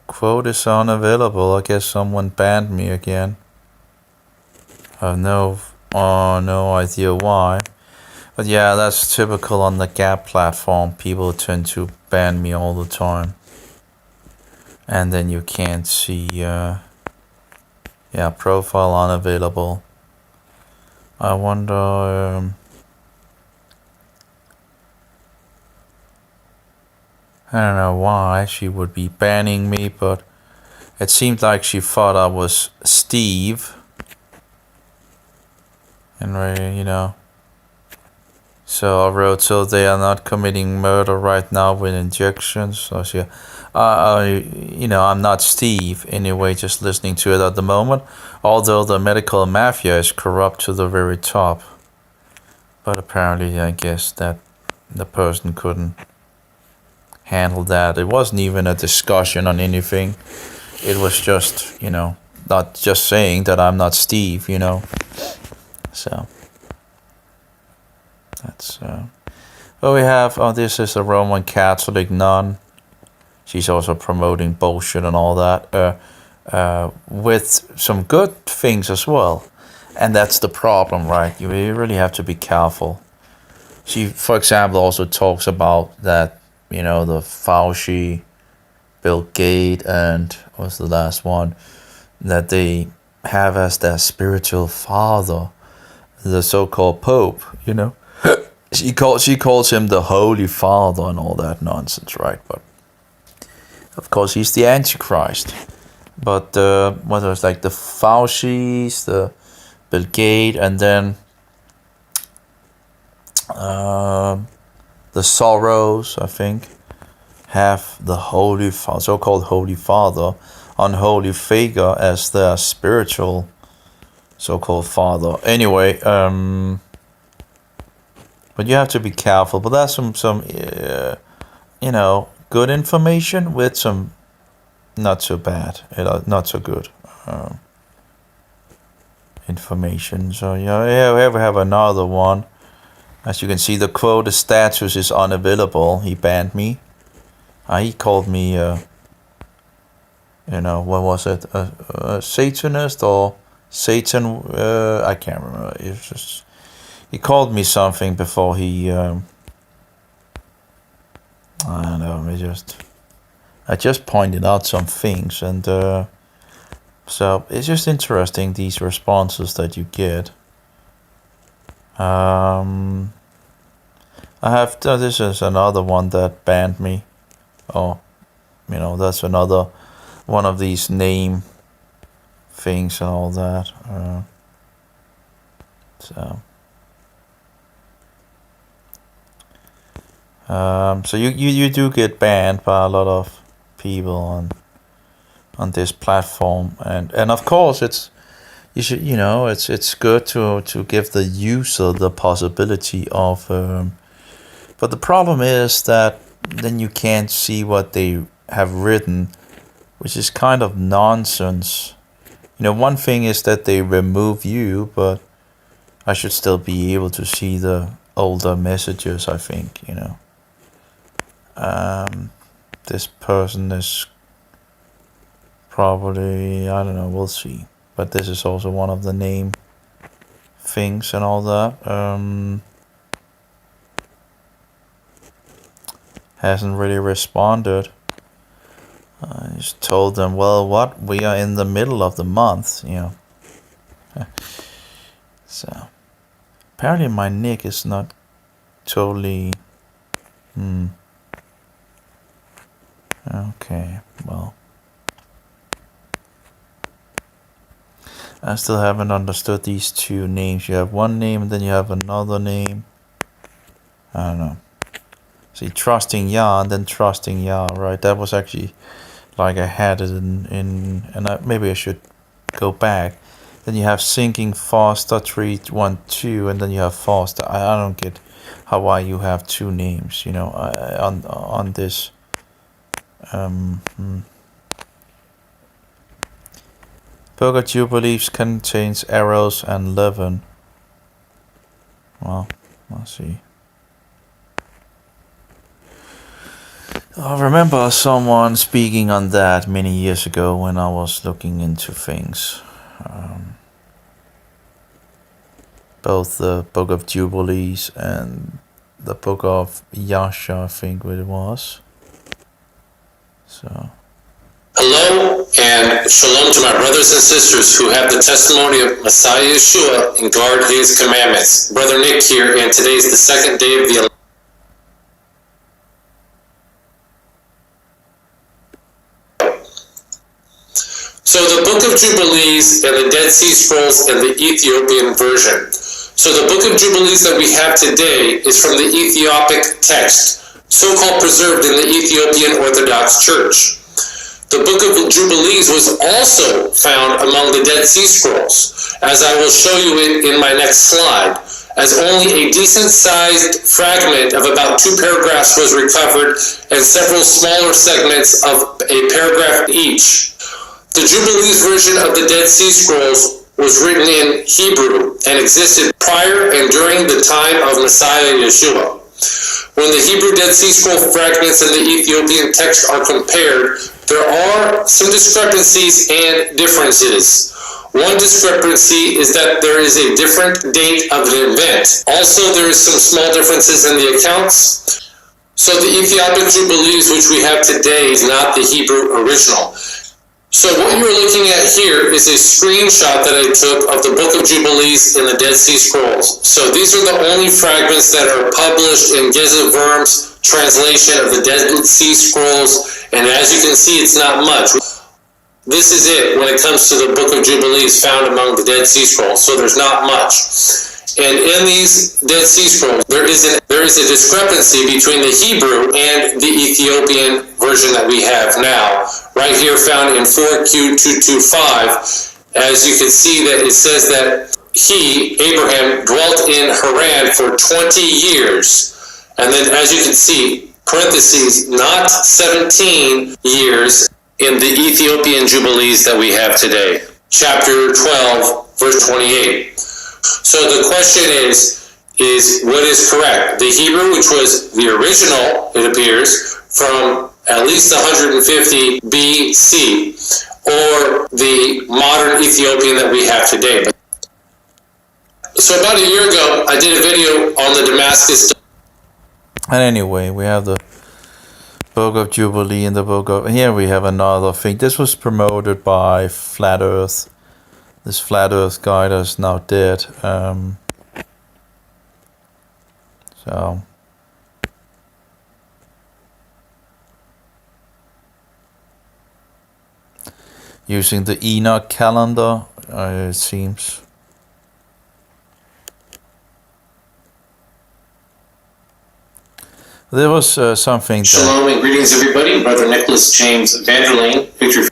Quote is unavailable. I guess someone banned me again. I have no idea why. But yeah, that's typical on the Gap platform. People tend to ban me all the time. And then you can't see, profile unavailable. I wonder, I don't know why she would be banning me, but it seemed like she thought I was Steve. And you know. So I wrote, so they are not committing murder right now with injections. So she, you know, I'm not Steve anyway, just listening to it at the moment. Although the medical mafia is corrupt to the very top. But apparently, I guess that the person couldn't handle that. It wasn't even a discussion on anything. It was just, you know, not just saying that I'm not Steve, you know. So that's well, we have, this is a Roman Catholic nun. She's also promoting bullshit and all that, with some good things as well. And that's the problem, right? You really have to be careful. She, for example, also talks about that, you know, the Fauci, Bill Gates, and what's the last one, that they have as their spiritual father, the so-called Pope, you know. She calls him the Holy Father and all that nonsense, right? But of course he's the Antichrist. But what was like the Fauci's, the Bill Gates, and then the Soros, I think, have the Holy Father, so-called Holy Father, unholy figure as their spiritual so-called father. Anyway, but you have to be careful. But there's some you know, good information with some not so bad, not so good information. So yeah, we have another one. As you can see, the quote, the status is unavailable. He banned me. He called me, you know, what was it, a Satanist or Satan? I can't remember. It's just, he called me something before he. I don't know. I just pointed out some things, and so it's just interesting, these responses that you get. I have this is another one that banned me. Oh, you know, that's another one of these name things and all that. So you do get banned by a lot of people on this platform, and of course it's good to give the user the possibility of, but the problem is that then you can't see what they have written, which is kind of nonsense. One thing is that they remove you, but I should still be able to see the older messages, I think. This person is probably, I don't know, we'll see. But this is also one of the name things and all that. Hasn't really responded. I just told them, well, what? We are in the middle of the month, So, apparently my nick is not totally... Okay, well. I still haven't understood these two names. You have one name and then you have another name. I don't know. See, trusting Yah and then trusting Yah, right? That was actually like I had it in maybe I should go back. Then you have sinking faster 312 and then you have faster. I don't get why you have two names, on this. Book of Jubilees contains arrows and leaven. Well, let's see. I remember someone speaking on that many years ago when I was looking into things. Both the Book of Jubilees and the Book of Yasha, I think it was. So. Hello and shalom to my brothers and sisters who have the testimony of Messiah Yeshua and guard his commandments. Brother Nick here, and today is the second day of the So the Book of Jubilees and the Dead Sea Scrolls and the Ethiopian version. So the Book of Jubilees that we have today is from the Ethiopic text, so-called preserved in the Ethiopian Orthodox Church. The Book of Jubilees was also found among the Dead Sea Scrolls, as I will show you in my next slide, as only a decent-sized fragment of about 2 paragraphs was recovered and several smaller segments of a paragraph each. The Jubilees version of the Dead Sea Scrolls was written in Hebrew and existed prior and during the time of Messiah Yeshua. When the Hebrew Dead Sea Scroll fragments and the Ethiopian text are compared, there are some discrepancies and differences. One discrepancy is that there is a different date of an event. Also, there is some small differences in the accounts. So the Ethiopic Jubilees, which we have today, is not the Hebrew original. So what you're looking at here is a screenshot that I took of the Book of Jubilees in the Dead Sea Scrolls. So these are the only fragments that are published in Geza Verm's translation of the Dead Sea Scrolls, and as you can see, it's not much. This is it when it comes to the Book of Jubilees found among the Dead Sea Scrolls, so there's not much. And in these Dead Sea Scrolls, there is a discrepancy between the Hebrew and the Ethiopian version that we have now. Right here found in 4Q225, as you can see that it says that he, Abraham, dwelt in Haran for 20 years. And then as you can see, parentheses, not 17 years in the Ethiopian Jubilees that we have today. Chapter 12, verse 28. So the question is what is correct? The Hebrew, which was the original, it appears, from at least 150 BC, or the modern Ethiopian that we have today. So about a year ago, I did a video on the Damascus. And anyway, we have the Book of Jubilee and the Book of... Here we have another thing. This was promoted by Flat Earth. This Flat Earth guy that's now dead. So... using the Enoch calendar, it seems. There was something. Shalom and greetings, everybody. Brother Nicholas James Vanderlane, victory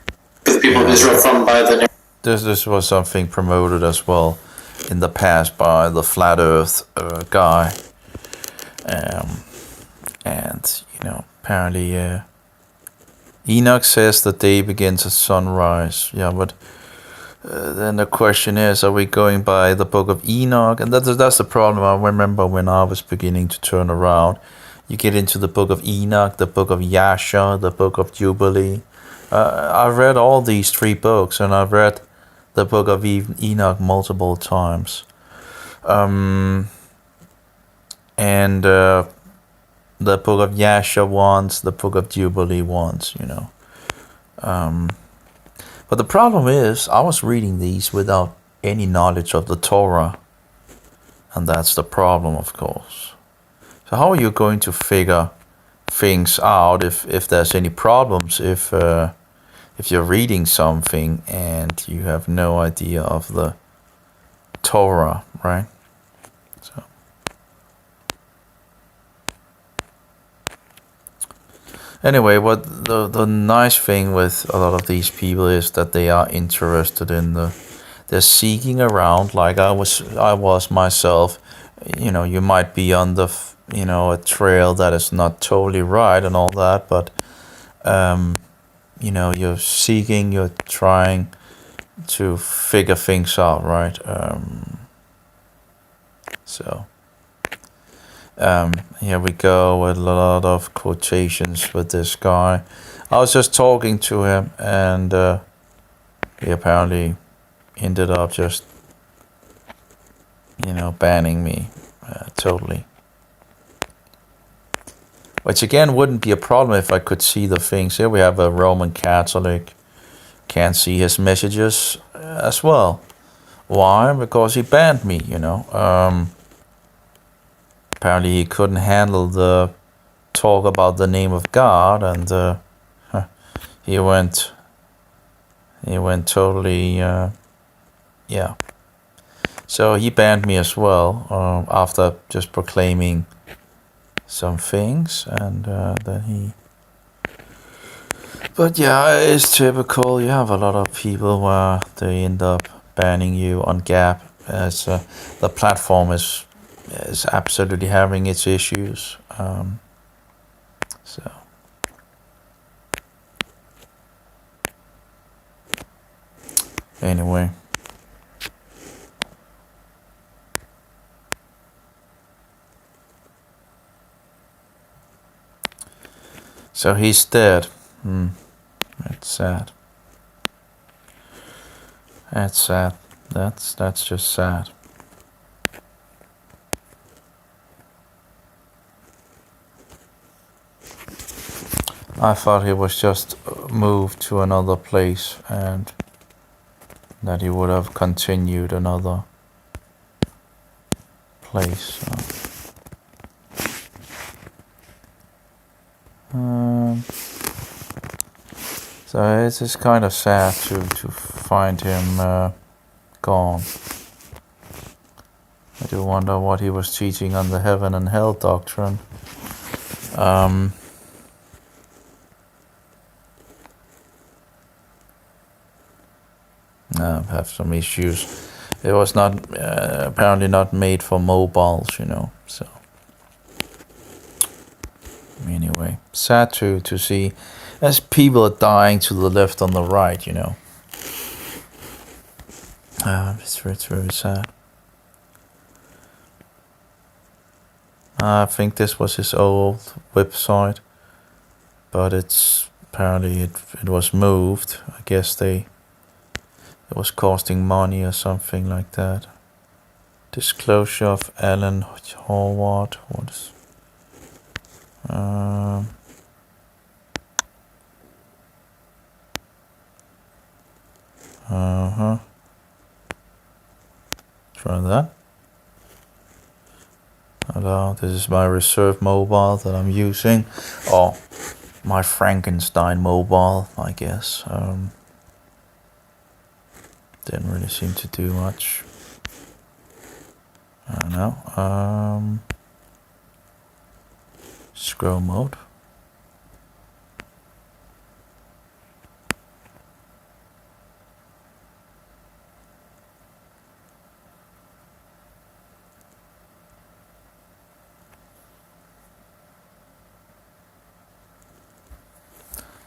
for the people of Israel from by the. This was something promoted as well in the past by the Flat Earth guy, and apparently Enoch says the day begins at sunrise. Yeah, but then the question is, are we going by the book of Enoch? And that's the problem. I remember when I was beginning to turn around. You get into the book of Enoch, the book of Yahuah, the book of Jubilee. I've read all these 3 books, and I've read the book of Enoch multiple times. And the book of Yahuah once, the book of Jubilee once, But the problem is, I was reading these without any knowledge of the Torah. And that's the problem, of course. So how are you going to figure things out if there's any problems, if you're reading something and you have no idea of the Torah, right? So anyway, what the nice thing with a lot of these people is that they are interested in they're seeking around, like I was myself. You might be on the a trail that is not totally right and all that, but you're seeking, you're trying to figure things out, right? Here we go with a lot of quotations with this guy. I was just talking to him, and he apparently ended up just banning me totally. Which again wouldn't be a problem if I could see the things. Here we have a Roman Catholic, can't see his messages as well. Why? Because he banned me, Apparently he couldn't handle the talk about the name of God, and he went totally, yeah. So he banned me as well after just proclaiming some things, and then he. But yeah, it's typical. You have a lot of people where they end up banning you on Gap, as the platform is absolutely having its issues. So. Anyway. So he's dead. That's sad. That's sad. That's just sad. I thought he was just moved to another place and that he would have continued another place. So it's just kind of sad to find him gone. I do wonder what he was teaching on the heaven and hell doctrine. I have some issues. It was not apparently not made for mobiles, so anyway, sad to see as people are dying to the left and the right, it's very sad. I think this was his old website, but it's apparently it was moved. I guess it was costing money or something like that. Disclosure of Alan Horvath. What is? Try that. Hello, this is my reserve mobile that I'm using. Or my Frankenstein mobile, I guess. Didn't really seem to do much. I don't know. Scroll mode.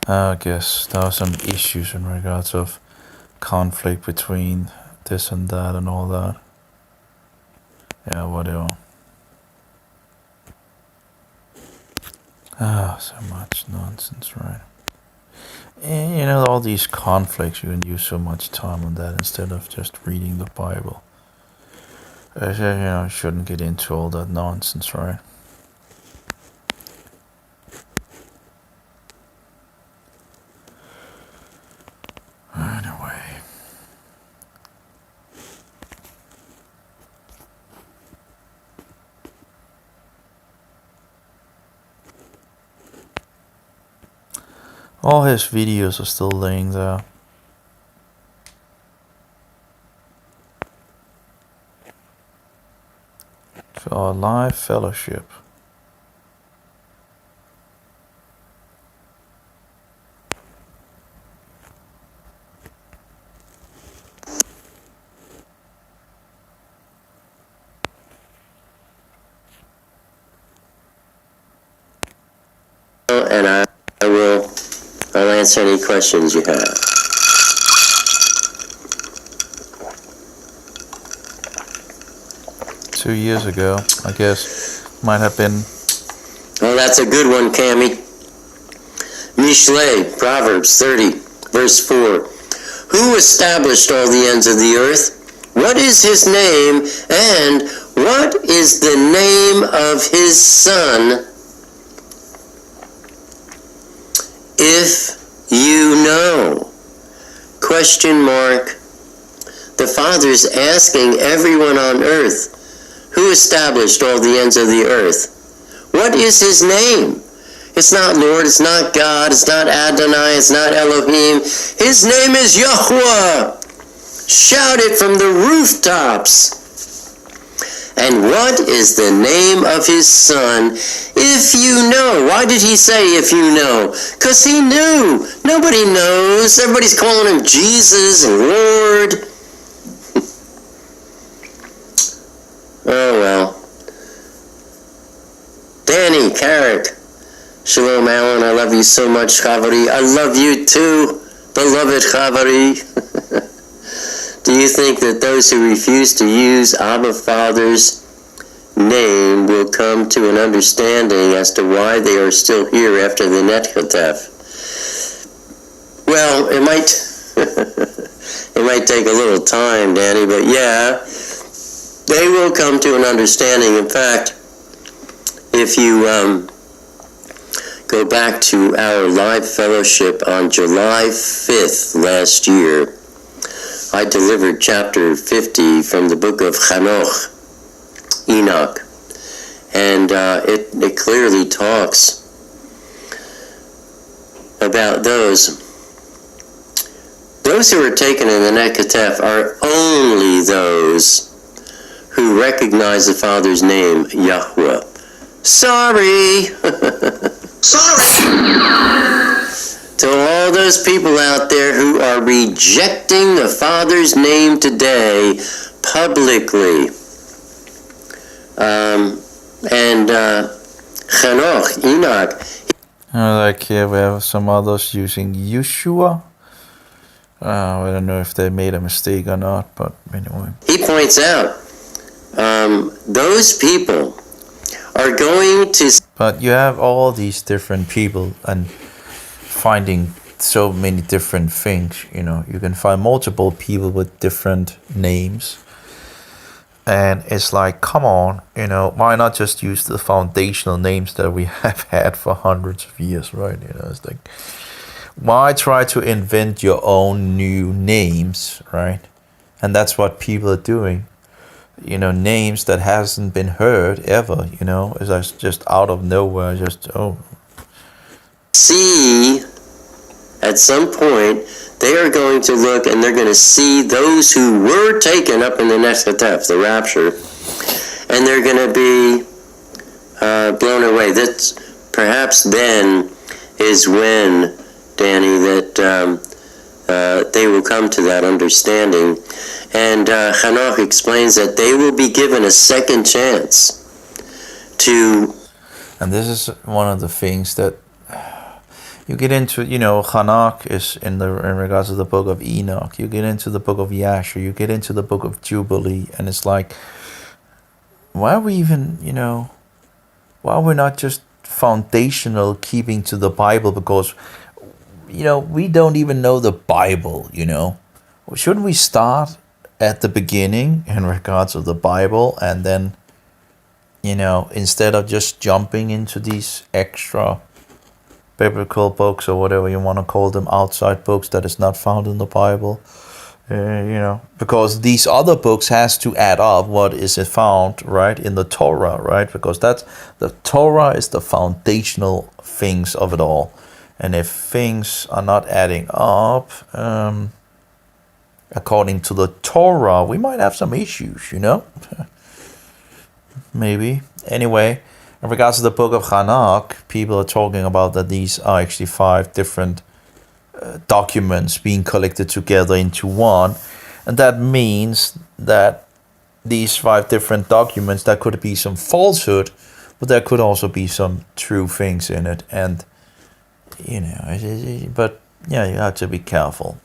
I guess there are some issues in regards of conflict between this and that and all that. Yeah, whatever. So much nonsense, right? And you know, all these conflicts, you can use so much time on that instead of just reading the Bible. You know, shouldn't get into all that nonsense, right? Anyway. All his videos are still laying there. For our live fellowship. And I'll answer any questions you have. Two years ago, I guess, might have been. Well, that's a good one, Cammy. Mishle, Proverbs 30, verse 4. Who established all the ends of the earth? What is his name, and what is the name of his son? If you know. Question mark. The Father's asking everyone on earth, who established all the ends of the earth? What is his name? It's not Lord, it's not God, it's not Adonai, it's not Elohim. His name is Yahuwah. Shout it from the rooftops. And what is the name of his son? If you know. Why did he say if you know? Because he knew. Nobody knows. Everybody's calling him Jesus and Lord. Oh well. Danny Carrick. Shalom Alan, I love you so much, Chavari. I love you too, beloved Chavari. Do you think that those who refuse to use Abba Father's name will come to an understanding as to why they are still here after the Netkatef? Well, it might it might take a little time, Danny, but yeah, they will come to an understanding. In fact, if you go back to our live fellowship on July 5th last year, I delivered chapter 50 from the book of Enoch, and it clearly talks about those who are taken in the Nekatef are only those who recognize the Father's name, Yahuwah. Sorry! To all those people out there who are rejecting the Father's name today publicly. Enoch. Like here we have some others using Yeshua. I don't know if they made a mistake or not, but anyway. He points out, those people are going to... But you have all these different people and finding so many different things, you know. You can find multiple people with different names. And it's like, come on, you know, why not just use the foundational names that we have had for hundreds of years, right? You know, it's like, why try to invent your own new names, right? And that's what people are doing. You know, names that hasn't been heard ever, you know, it's just out of nowhere, just, oh. See, at some point, they are going to look and they're going to see those who were taken up in the Nechatef, the rapture, and they're going to be blown away. That's perhaps then is when, Danny, that they will come to that understanding. And Hanoch explains that they will be given a second chance to... And this is one of the things that you get into, Hanoch is in regards to the book of Enoch. You get into the book of Yashar. You get into the book of Jubilee. And it's like, why are we even, why are we not just foundational keeping to the Bible? Because, we don't even know the Bible, Shouldn't we start at the beginning in regards of the Bible, and then, instead of just jumping into these extra biblical books or whatever you want to call them, outside books that is not found in the Bible, because these other books has to add up what is found, right, in the Torah, right? Because the Torah is the foundational things of it all. And if things are not adding up, according to the Torah, we might have some issues, Maybe. Anyway, in regards to the book of Hanoch, people are talking about that these are actually 5 different documents being collected together into one. And that means that these 5 different documents, there could be some falsehood, but there could also be some true things in it. And, but yeah, you have to be careful.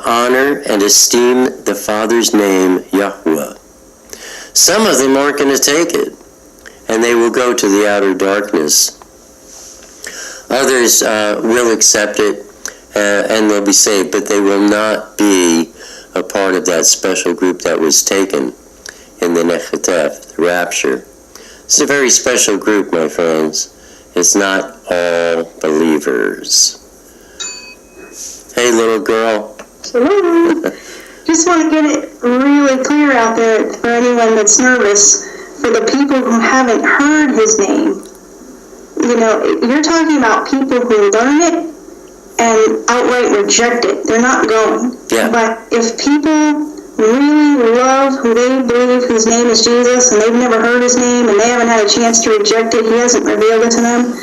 Honor and esteem the Father's name, Yahuwah. Some of them aren't going to take it, and they will go to the outer darkness. Others will accept it, and they'll be saved, but they will not be a part of that special group that was taken in the Nechatef, the rapture. It's a very special group, my friends. It's not all believers. Hey, little girl. Hello. Just want to get it really clear out there for anyone that's nervous, for the people who haven't heard his name. You're talking about people who learn it and outright reject it. They're not going. Yeah. But if people really love who they believe whose name is Jesus, and they've never heard his name, and they haven't had a chance to reject it, he hasn't revealed it to them,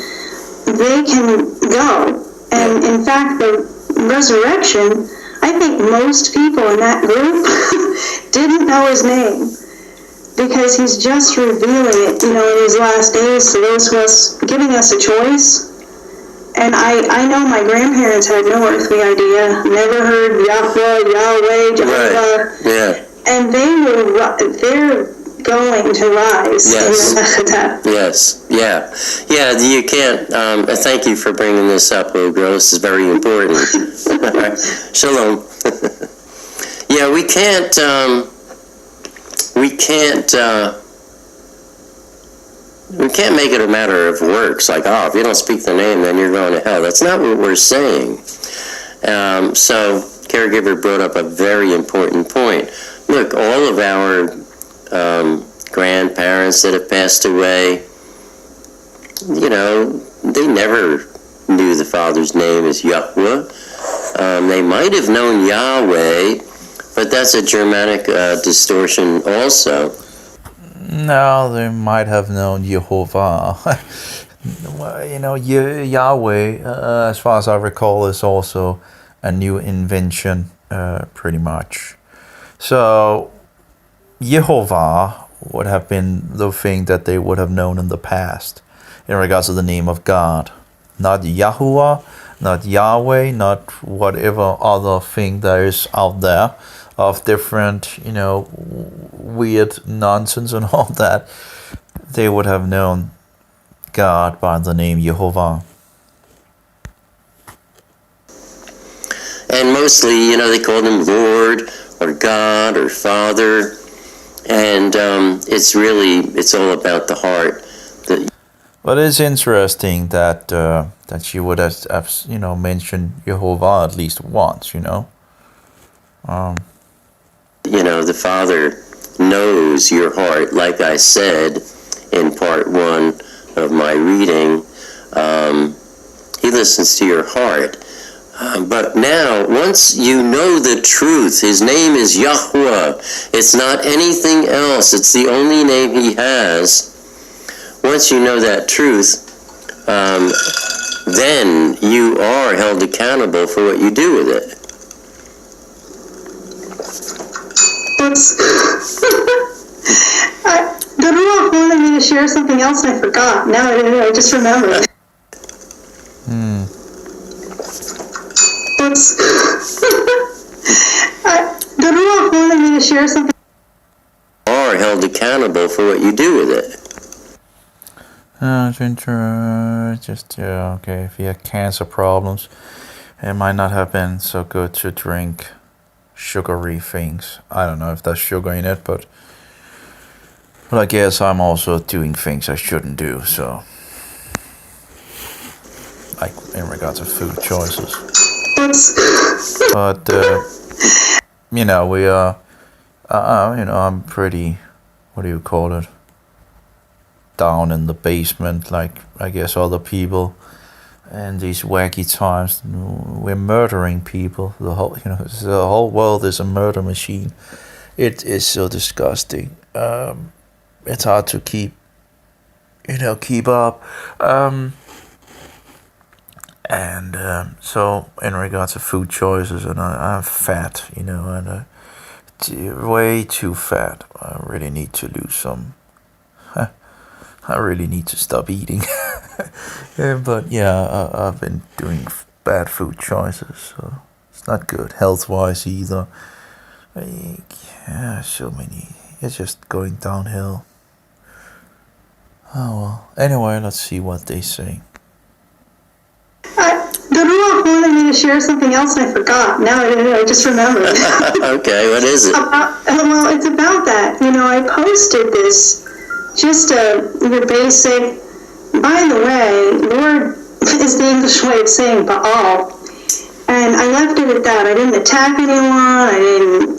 they can go. And in fact, the resurrection, I think most people in that group didn't know his name, because he's just revealing it, in his last days to those of us, giving us a choice. And I know my grandparents had no earthly idea, never heard Yahuwah, Yahweh, Jehovah. Right. Yeah. And they're going to rise in the Nechatef. Yes. Yeah. Yeah, you can't, thank you for bringing this up, little girl. This is very important. Shalom. Yeah, we can't make it a matter of works, like, if you don't speak the name, then you're going to hell. That's not what we're saying. So, Caregiver brought up a very important point. Look, all of our grandparents that have passed away, they never knew the Father's name as Yahuwah. They might have known Yahweh, but that's a Germanic distortion also. No, they might have known Jehovah. Yahweh, as far as I recall, is also a new invention, pretty much. So, Jehovah would have been the thing that they would have known in the past in regards to the name of God. Not Yahuwah, not Yahweh, not whatever other thing there is out there of different, weird nonsense and all that. They would have known God by the name Jehovah. And mostly, they called him Lord or God or Father. And it's all about the heart. But it's interesting that she would have mentioned Jehovah at least once, The Father knows your heart, like I said in part 1 of my reading. He listens to your heart. But now, once you know the truth, his name is Yahuwah. It's not anything else. It's the only name he has. Once you know that truth, then you are held accountable for what you do with it. The Ruach wanted me to share something else I forgot. Now I just remembered. The Ruach wanted me to share something. Are held accountable for what you do with it. Okay, if you had cancer problems, it might not have been so good to drink sugary things. I don't know if there's sugar in it, but I guess I'm also doing things I shouldn't do, so like in regards to food choices. But we are I'm pretty, what do you call it, down in the basement, like I guess other people. And these wacky times, we're murdering people. The whole world is a murder machine. It is so disgusting. It's hard to keep up. So in regards to food choices, and I'm fat, and way too fat. I really need to lose some. I really need to stop eating. But yeah, I've been doing bad food choices, so it's not good health-wise either. So many. It's just going downhill. Oh well. Anyway, let's see what they say. The Ruach wanted me to share something else I forgot. Now I just remembered. Okay, what is it? Well, it's about that. I posted this, just the basic. By the way, Lord is the English way of saying Baal. And I left it at that. I didn't attack anyone. I didn't,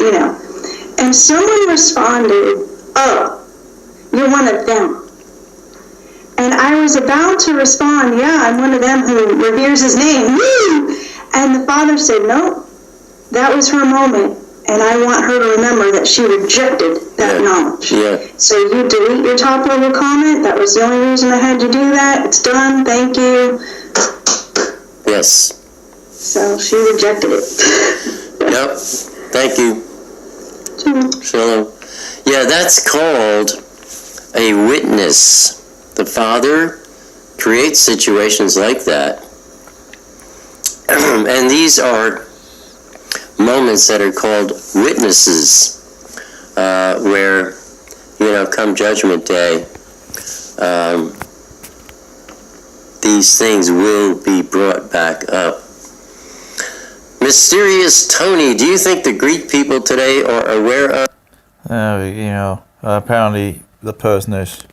And someone responded, "Oh, you're one of them." And I was about to respond, "Yeah, I'm one of them who reveres his name." Woo! And the Father said, "No, that was her moment. And I want her to remember that she rejected that knowledge." Yeah. So you delete your top level comment. That was the only reason I had to do that. It's done. Thank you. Yes. So she rejected it. Yep. Thank you. Shalom. Yeah, that's called a witness. The Father creates situations like that. And these are moments that are called witnesses, where, come Judgment Day, these things will be brought back up. Mysterious Tony, do you think the Greek people today are aware of? Apparently the person is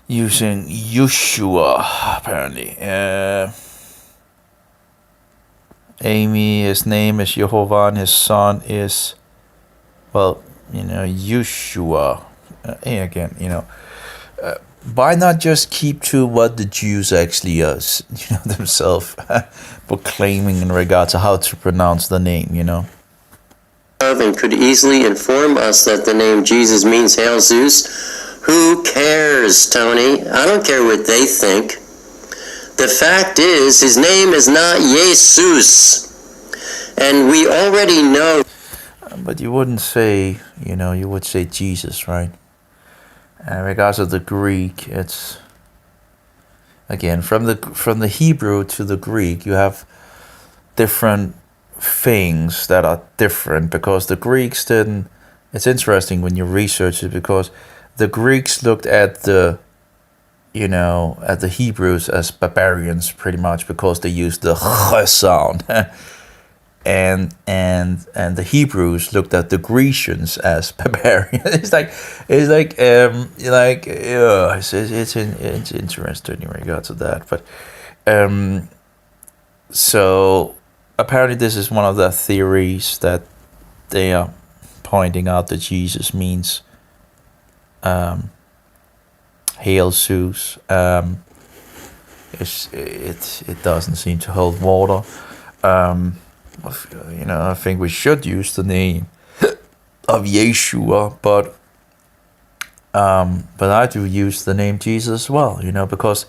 using Yeshua, apparently. Amy, his name is Jehovah, and his son is, Yeshua. Why not just keep to what the Jews actually themselves proclaiming in regard to how to pronounce the name, And could easily inform us that the name Jesus means Hail Zeus. Who cares, Tony? I don't care what they think. The fact is, his name is not Jesus. And we already know. But you wouldn't say, you would say Jesus, right? In regards to the Greek, it's, again, from the Hebrew to the Greek, you have different things that are different, because the Greeks didn't. It's interesting when you research it, because the Greeks looked at the Hebrews as barbarians, pretty much, because they used the ch sound, and the Hebrews looked at the Grecians as barbarians. It's interesting in regards to that, but so apparently this is one of the theories that they are pointing out, that Jesus means Hail Zeus. it doesn't seem to hold water. I think we should use the name of Yeshua, but I do use the name Jesus as well, because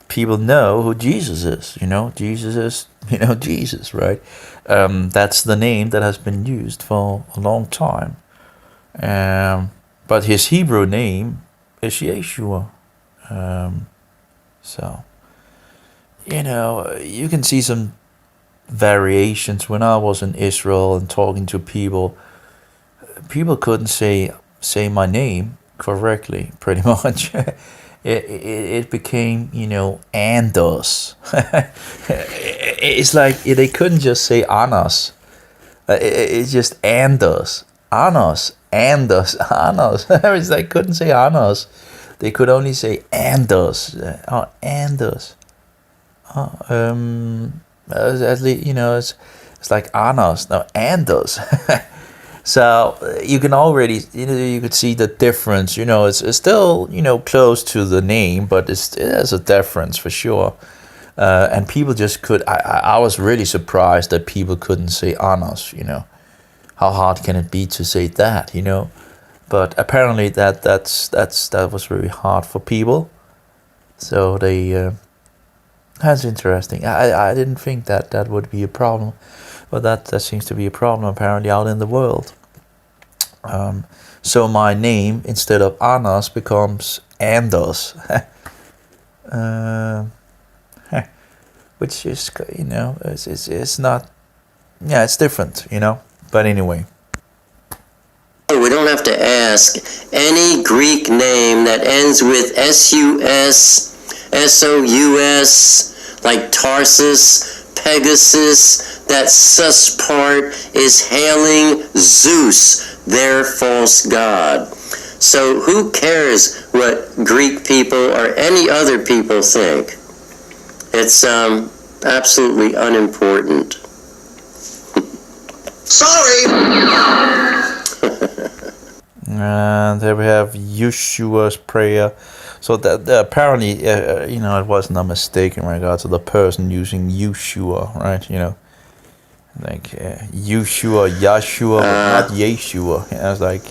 people know who Jesus is. Jesus is, Jesus, right? That's the name that has been used for a long time. But his Hebrew name is Yeshua. So, you can see some variations. When I was in Israel and talking to people couldn't say my name correctly, pretty much. It became, Andos. It's like they couldn't just say Anos. It's just Andos. Anos. Andos. Anos. It's like couldn't say Anos. They could only say Andos. Andos. At least, it's like Anos. No, Andos. So you can already, you could see the difference. It's still, close to the name, but there's a difference for sure. And people just could. I was really surprised that people couldn't say Anos. How hard can it be to say that? But apparently that was really hard for people. So they. That's interesting. I didn't think that would be a problem, but that seems to be a problem apparently out in the world. So my name instead of Anos becomes Andos, which is it's not, it's different, But anyway. We don't have to ask. Any Greek name that ends with S-U-S, S-O-U-S, like Tarsus, Pegasus, that sus part is hailing Zeus, their false god. So who cares what Greek people or any other people think? It's absolutely unimportant. Sorry! And there we have Yeshua's prayer. So that apparently, it wasn't a mistake in regards to the person using Yeshua, right? Like Yeshua, but not Yeshua. I was like,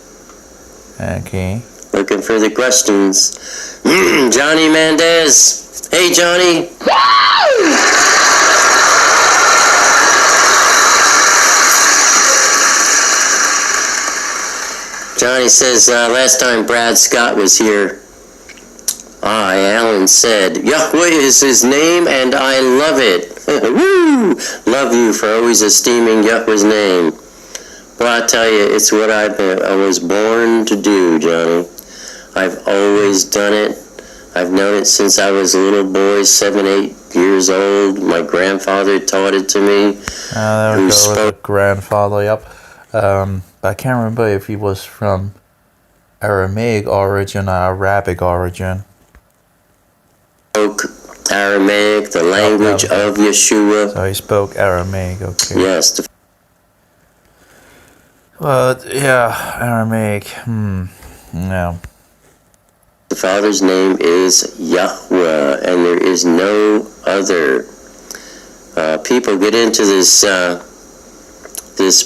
okay. Looking for the questions. Johnny Mendez. Hey, Johnny. Johnny says, last time Brad Scott was here, Alan said, Yahweh is his name and I love it. Woo! Love you for always esteeming Yahweh's name. Well, I tell you, it's what I was born to do, Johnny. I've always done it. I've known it since I was a little boy, 7, 8 years old. My grandfather taught it to me. There we go, grandfather, yep. I can't remember if he was from Aramaic origin or Arabic origin. Spoke Aramaic, the language of Yeshua. So he spoke Aramaic, okay. Yes. Well, yeah, Aramaic. No. The Father's name is Yahuwah, and there is no other. People get into this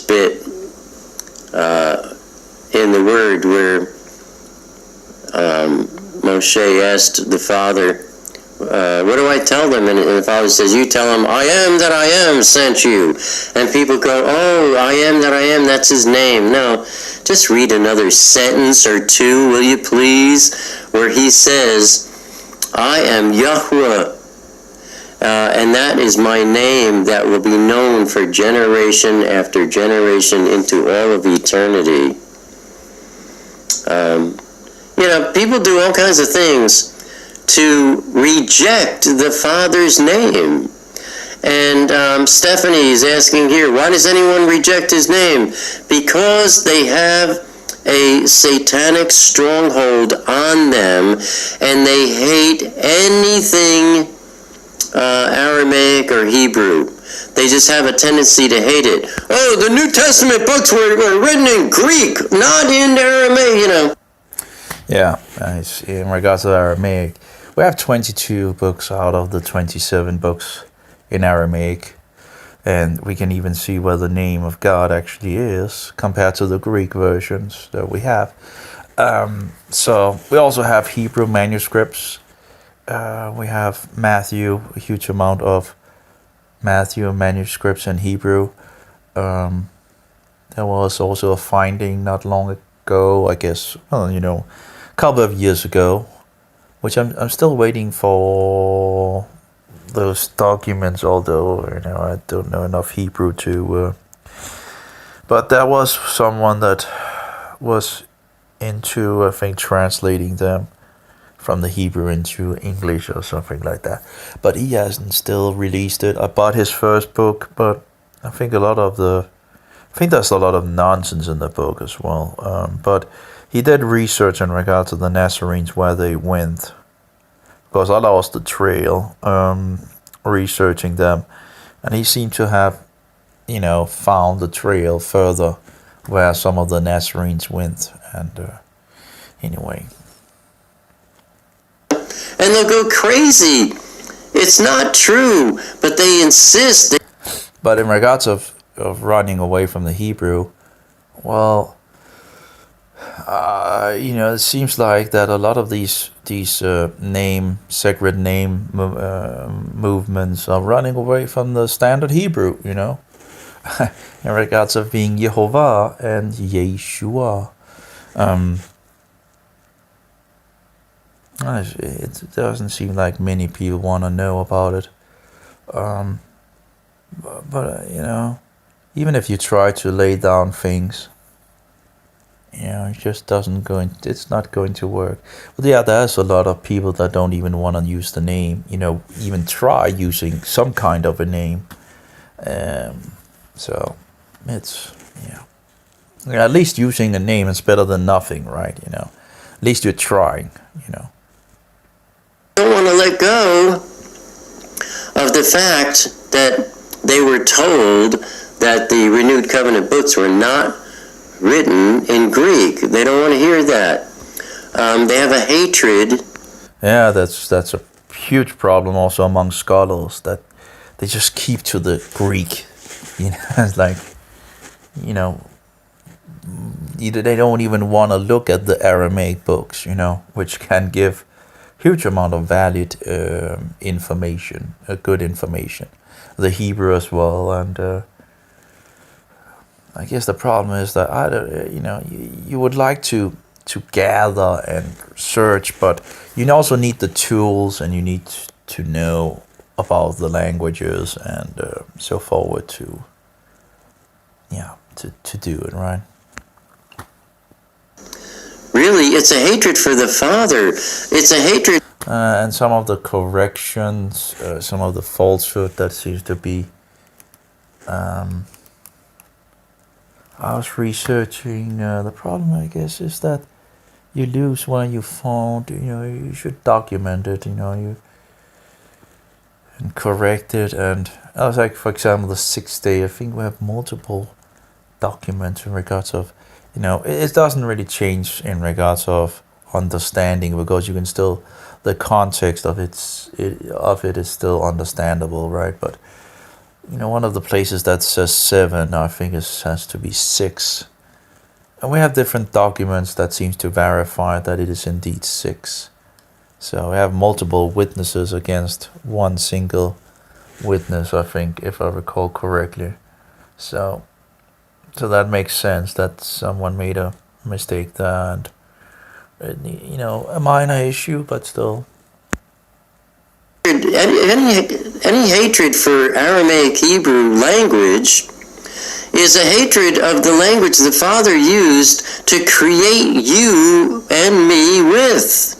bit in the Word where Moshe asked the Father, what do I tell them? And the Father says, you tell them, I am that I am sent you. And people go, oh, I am that I am, that's his name. No, just read another sentence or two, will you please, where he says, I am Yahuwah, and that is my name that will be known for generation after generation into all of eternity. People do all kinds of things to reject the Father's name. And Stephanie is asking here, why does anyone reject his name? Because they have a satanic stronghold on them, and they hate anything Aramaic or Hebrew. They just have a tendency to hate it. Oh, the New Testament books were written in Greek, not in Aramaic, Yeah, in regards to Aramaic, we have 22 books out of the 27 books in Aramaic, and we can even see where the name of God actually is compared to the Greek versions that we have. So we also have Hebrew manuscripts. We have Matthew, a huge amount of Matthew manuscripts in Hebrew. There was also a finding not long ago, I guess, a couple of years ago, which I'm still waiting for those documents, although I don't know enough Hebrew to. But there was someone that was into, I think, translating them from the Hebrew into English or something like that. But he hasn't still released it. I bought his first book, but I think there's a lot of nonsense in the book as well. But he did research in regard to the Nazarenes, where they went. Because I lost the trail researching them. And he seemed to have, found the trail further where some of the Nazarenes went. And anyway. And they'll go crazy. It's not true, but they insist. But in regards of running away from the Hebrew, well, it seems like that a lot of these sacred name movements are running away from the standard Hebrew, in regards of being Jehovah and Yeshua. It doesn't seem like many people want to know about it. But even if you try to lay down things, it just it's not going to work. But yeah, there's a lot of people that don't even want to use the name, even try using some kind of a name. So it's, at least using a name is better than nothing, right? At least you're trying, I don't want to let go of the fact that they were told that the Renewed Covenant books were not written in Greek. They don't want to hear that. They have a hatred. Yeah, that's a huge problem also among scholars, that they just keep to the Greek. It's like, either they don't even want to look at the Aramaic books, which can give huge amount of valued information, good information. The Hebrew as well, and I guess the problem is that you would like to gather and search, but you also need the tools, and you need to know about the languages and so forward to do it, right? Really, it's a hatred for the Father. It's a hatred. And some of the corrections, some of the falsehood that seems to be. I was researching. The problem, I guess, is that you lose what you found. You should document it. And correct it. And I was like, for example, the 6th day. I think we have multiple documents in regards of. It doesn't really change in regards of understanding, because you can still, the context of it is still understandable, right? But one of the places that says 7, I think it has to be 6, and we have different documents that seems to verify that it is indeed 6. So we have multiple witnesses against one single witness, I think, if I recall correctly. So that makes sense that someone made a mistake there, and a minor issue, but still. Any hatred for Aramaic Hebrew language is a hatred of the language the Father used to create you and me with.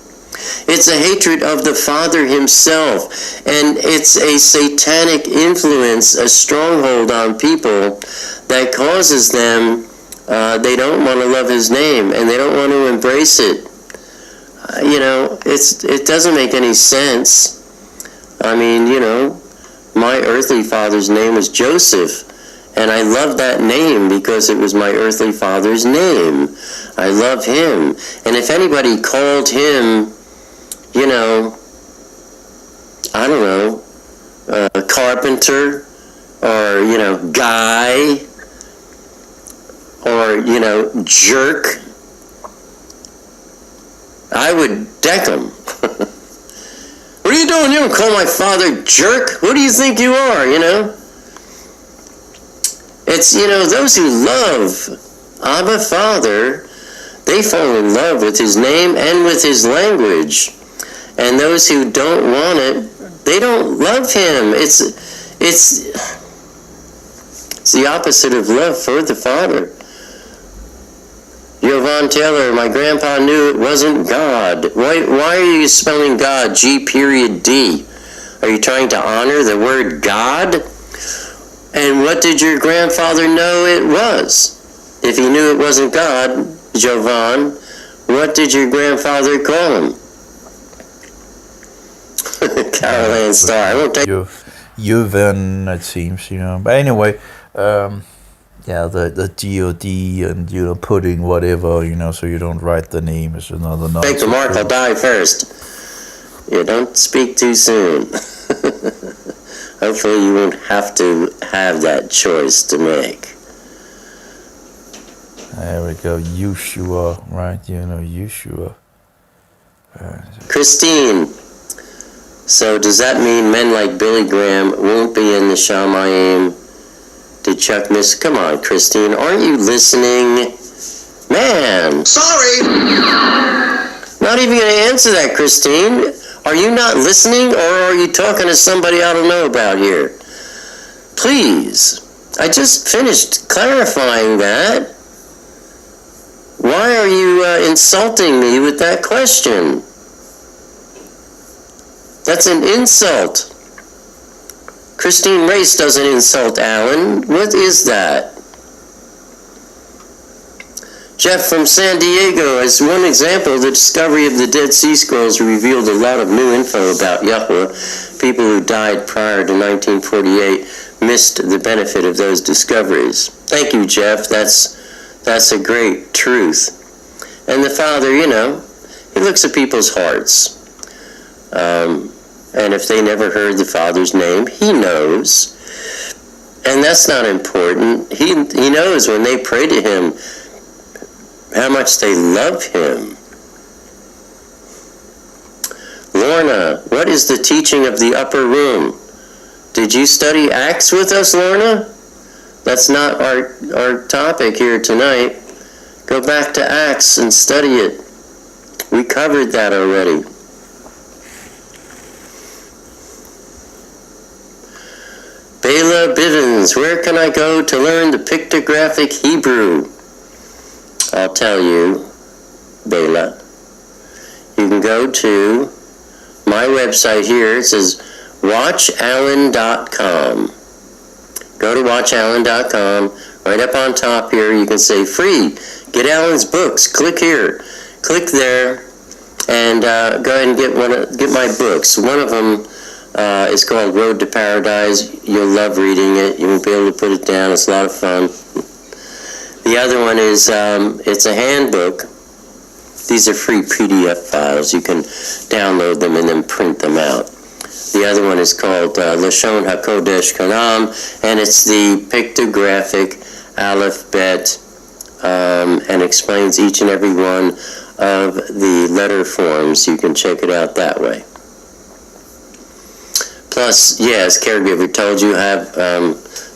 It's a hatred of the Father himself, and it's a satanic influence, a stronghold on people that causes them, they don't want to love his name, and they don't want to embrace it. It doesn't make any sense. I mean, my earthly father's name was Joseph, and I love that name because it was my earthly father's name. I love him. And if anybody called him, I don't know, carpenter, or, guy, or, jerk, I would deck him. What are you doing? You don't call my father jerk? Who do you think you are, It's, those who love Abba Father, they fall in love with his name and with his language. And those who don't want it, they don't love him. It's the opposite of love for the Father. Jovan Taylor, my grandpa knew it wasn't God. Why are you spelling God, G.D? Are you trying to honor the word God? And what did your grandfather know it was? If he knew it wasn't God, Jovan, what did your grandfather call him? Carol Ann Starr. I won't take Jovan, it seems, But anyway, the DOD and, putting whatever, so you don't write the name is another nonsense. Take the mark, I'll die first. Yeah, don't speak too soon. Hopefully you won't have to have that choice to make. There we go, Yeshua, right? Yeshua. Christine, so does that mean men like Billy Graham won't be in the Shamayim? Did Chuck miss? Come on, Christine, aren't you listening? Man! Sorry! Not even going to answer that, Christine. Are you not listening, or are you talking to somebody I don't know about here? Please. I just finished clarifying that. Why are you insulting me with that question? That's an insult. Christine Race doesn't insult Alan. What is that? Jeff from San Diego, as one example, the discovery of the Dead Sea Scrolls revealed a lot of new info about Yahuwah. People who died prior to 1948 missed the benefit of those discoveries. Thank you, Jeff. That's a great truth. And the Father, he looks at people's hearts. And if they never heard the Father's name, he knows. And that's not important. He knows when they pray to him how much they love him. Lorna, what is the teaching of the upper room? Did you study Acts with us, Lorna? That's not our topic here tonight. Go back to Acts and study it. We covered that already. Bela Bivens, where can I go to learn the pictographic Hebrew? I'll tell you, Bela. You can go to my website here. It says watchallen.com. Go to watchallen.com. Right up on top here, you can say free. Get Alan's books. Click here. Click there. And go ahead and get my books. One of them is called Road to Paradise. You'll love reading it. You won't be able to put it down. It's a lot of fun. The other one is, it's a handbook. These are free PDF files. You can download them and then print them out. The other one is called Lashon HaKodesh Kanam, and it's the pictographic alphabet, and explains each and every one of the letter forms. You can check it out that way. Plus, as Caregiver told you, have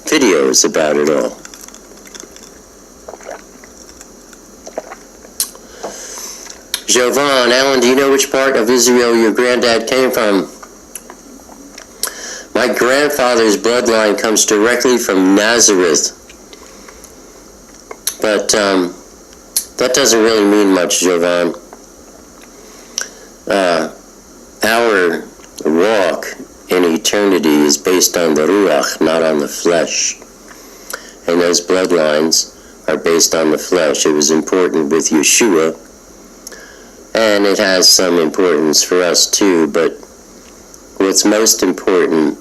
videos about it all. Jovan, Alan, do you know which part of Israel your granddad came from? My grandfather's bloodline comes directly from Nazareth. But that doesn't really mean much, Jovan. Our walk in eternity is based on the Ruach, not on the flesh. And those bloodlines are based on the flesh. It was important with Yeshua, and it has some importance for us too, but what's most important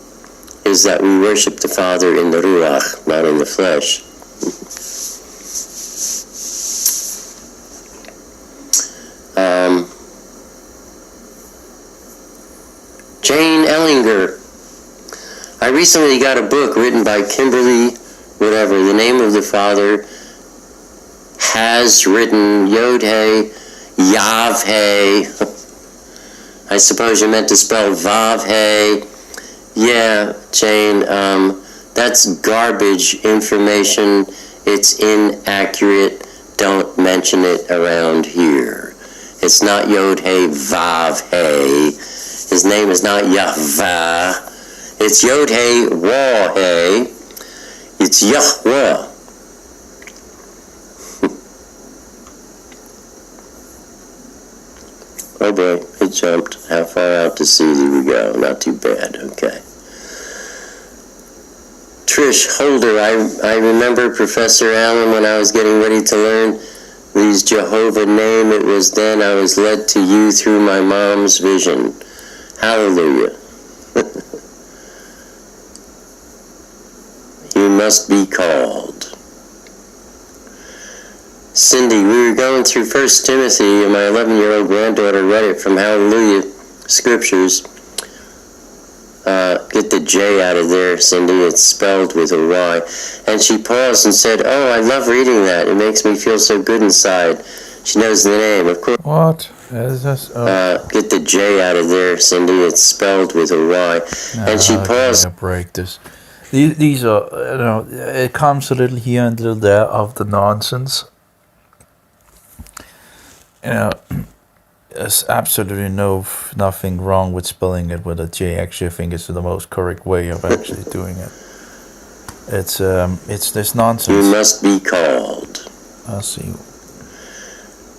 is that we worship the Father in the Ruach, not in the flesh. Jane Ellinger, I recently got a book written by Kimberly, whatever, the name of the Father has written Yod-He, Yav-He. I suppose you meant to spell Vav-He. Yeah, Jane, that's garbage information. It's inaccurate. Don't mention it around here. It's not Yod-He, Vav-He. His name is not Yahuwah. It's Yod-He, Wah-He. It's Yahuwah. Oh boy, it jumped. How far out to sea did we go? Not too bad, okay. Trish Holder, I remember Professor Allen when I was getting ready to learn these Jehovah name. It was then I was led to you through my mom's vision. Hallelujah. You must be called. Cindy, we were going through 1 Timothy, and my 11-year-old granddaughter read it from Hallelujah Scriptures. Get the J out of there, Cindy. It's spelled with a Y. And she paused and said, "Oh, I love reading that. It makes me feel so good inside." She knows the name, of course. What? Is this? Oh. Get the J out of there, Cindy. It's spelled with a Y. And she paused. I'm gonna break this. These are, you know, it comes a little here and a little there of the nonsense. You know, there's absolutely nothing wrong with spelling it with a J. Actually, I think it's the most correct way of actually doing it. It's this nonsense. You must be called. I'll see.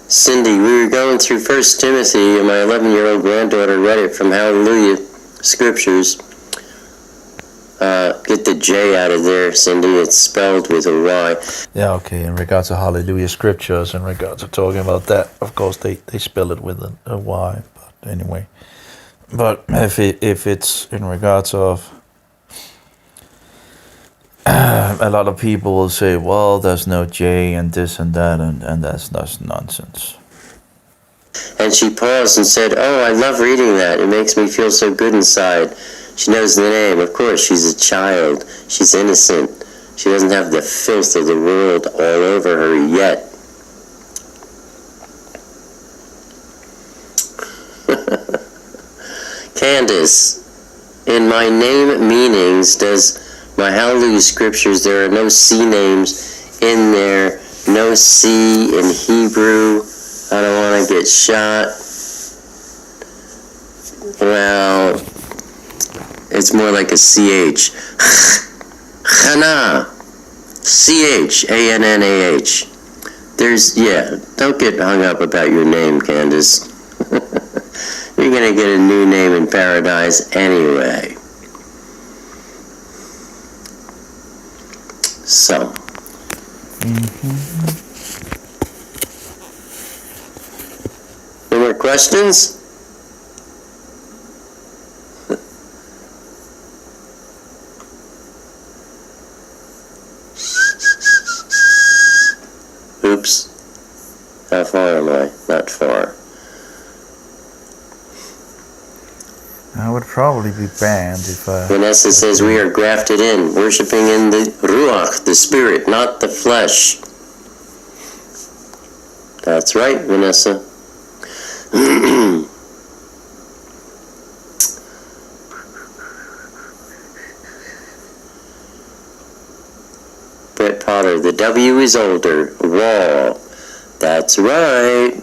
Cindy, we were going through 1 Timothy, and my 11-year-old granddaughter read it from Hallelujah Scriptures. Get the J out of there, Cindy. It's spelled with a Y. Yeah, okay. In regards to Hallelujah Scriptures, in regards to talking about that, of course they spell it with a Y. But anyway, but if it's in regards of a lot of people will say, well, there's no J and this and that, and that's nonsense. And she paused and said, "Oh, I love reading that. It makes me feel so good inside." She knows the name. Of course, she's a child. She's innocent. She doesn't have the filth of the world all over her yet. Candace, in my name meanings, does my Hallelujah Scriptures, there are no C names in there, no C in Hebrew. I don't want to get shot. Well, it's more like a CH. Chana. CHANNAH. Don't get hung up about your name, Candace. You're going to get a new name in paradise anyway. So. Any more questions? Oops. How far am I? Not far. I would probably be banned if I... Vanessa says we are grafted in, worshiping in the Ruach, the Spirit, not the flesh. That's right, Vanessa. Brett Potter, the W is older. Wall. That's right.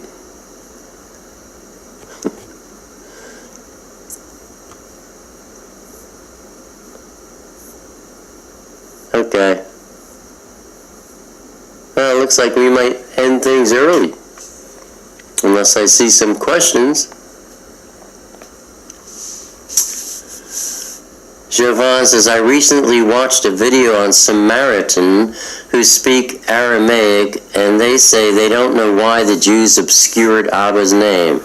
Okay. Well, it looks like we might end things early. Unless I see some questions. Jovan says, I recently watched a video on Samaritan who speak Aramaic, and they say they don't know why the Jews obscured Abba's name.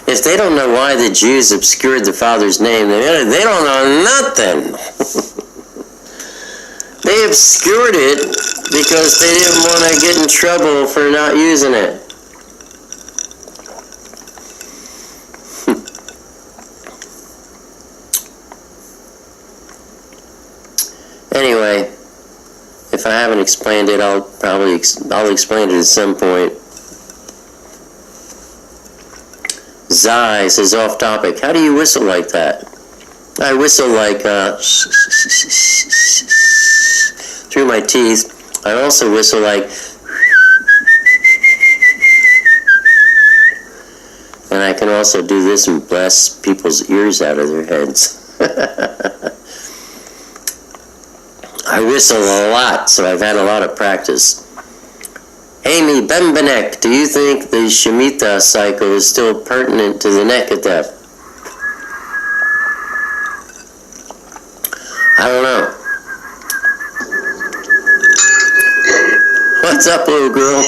If they don't know why the Jews obscured the Father's name, they don't know nothing. They obscured it because they didn't want to get in trouble for not using it. Anyway, if I haven't explained it, I'll explain it at some point. Zai says, off topic. How do you whistle like that? I whistle like through my teeth. I also whistle like, and I can also do this and blast people's ears out of their heads. I whistle a lot, so I've had a lot of practice. Amy Bembenek, do you think the Shemitah cycle is still pertinent to the Nekatef? I don't know. What's up, little girl?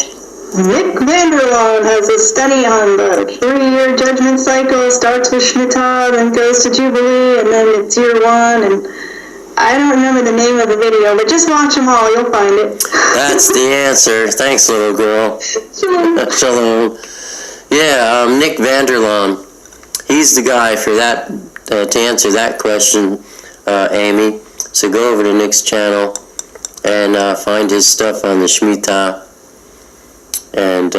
Nick Vanderlaan has a study on the 3-year judgment cycle. Starts with Shemitah, then goes to Jubilee, and then it's year 1, and I don't remember the name of the video, but just watch them all, you'll find it. That's the answer. Thanks, little girl. Shalom. Shalom. Yeah, Nick Vanderlaan. He's the guy for that, to answer that question, Amy. So go over to Nick's channel and find his stuff on the Shemitah and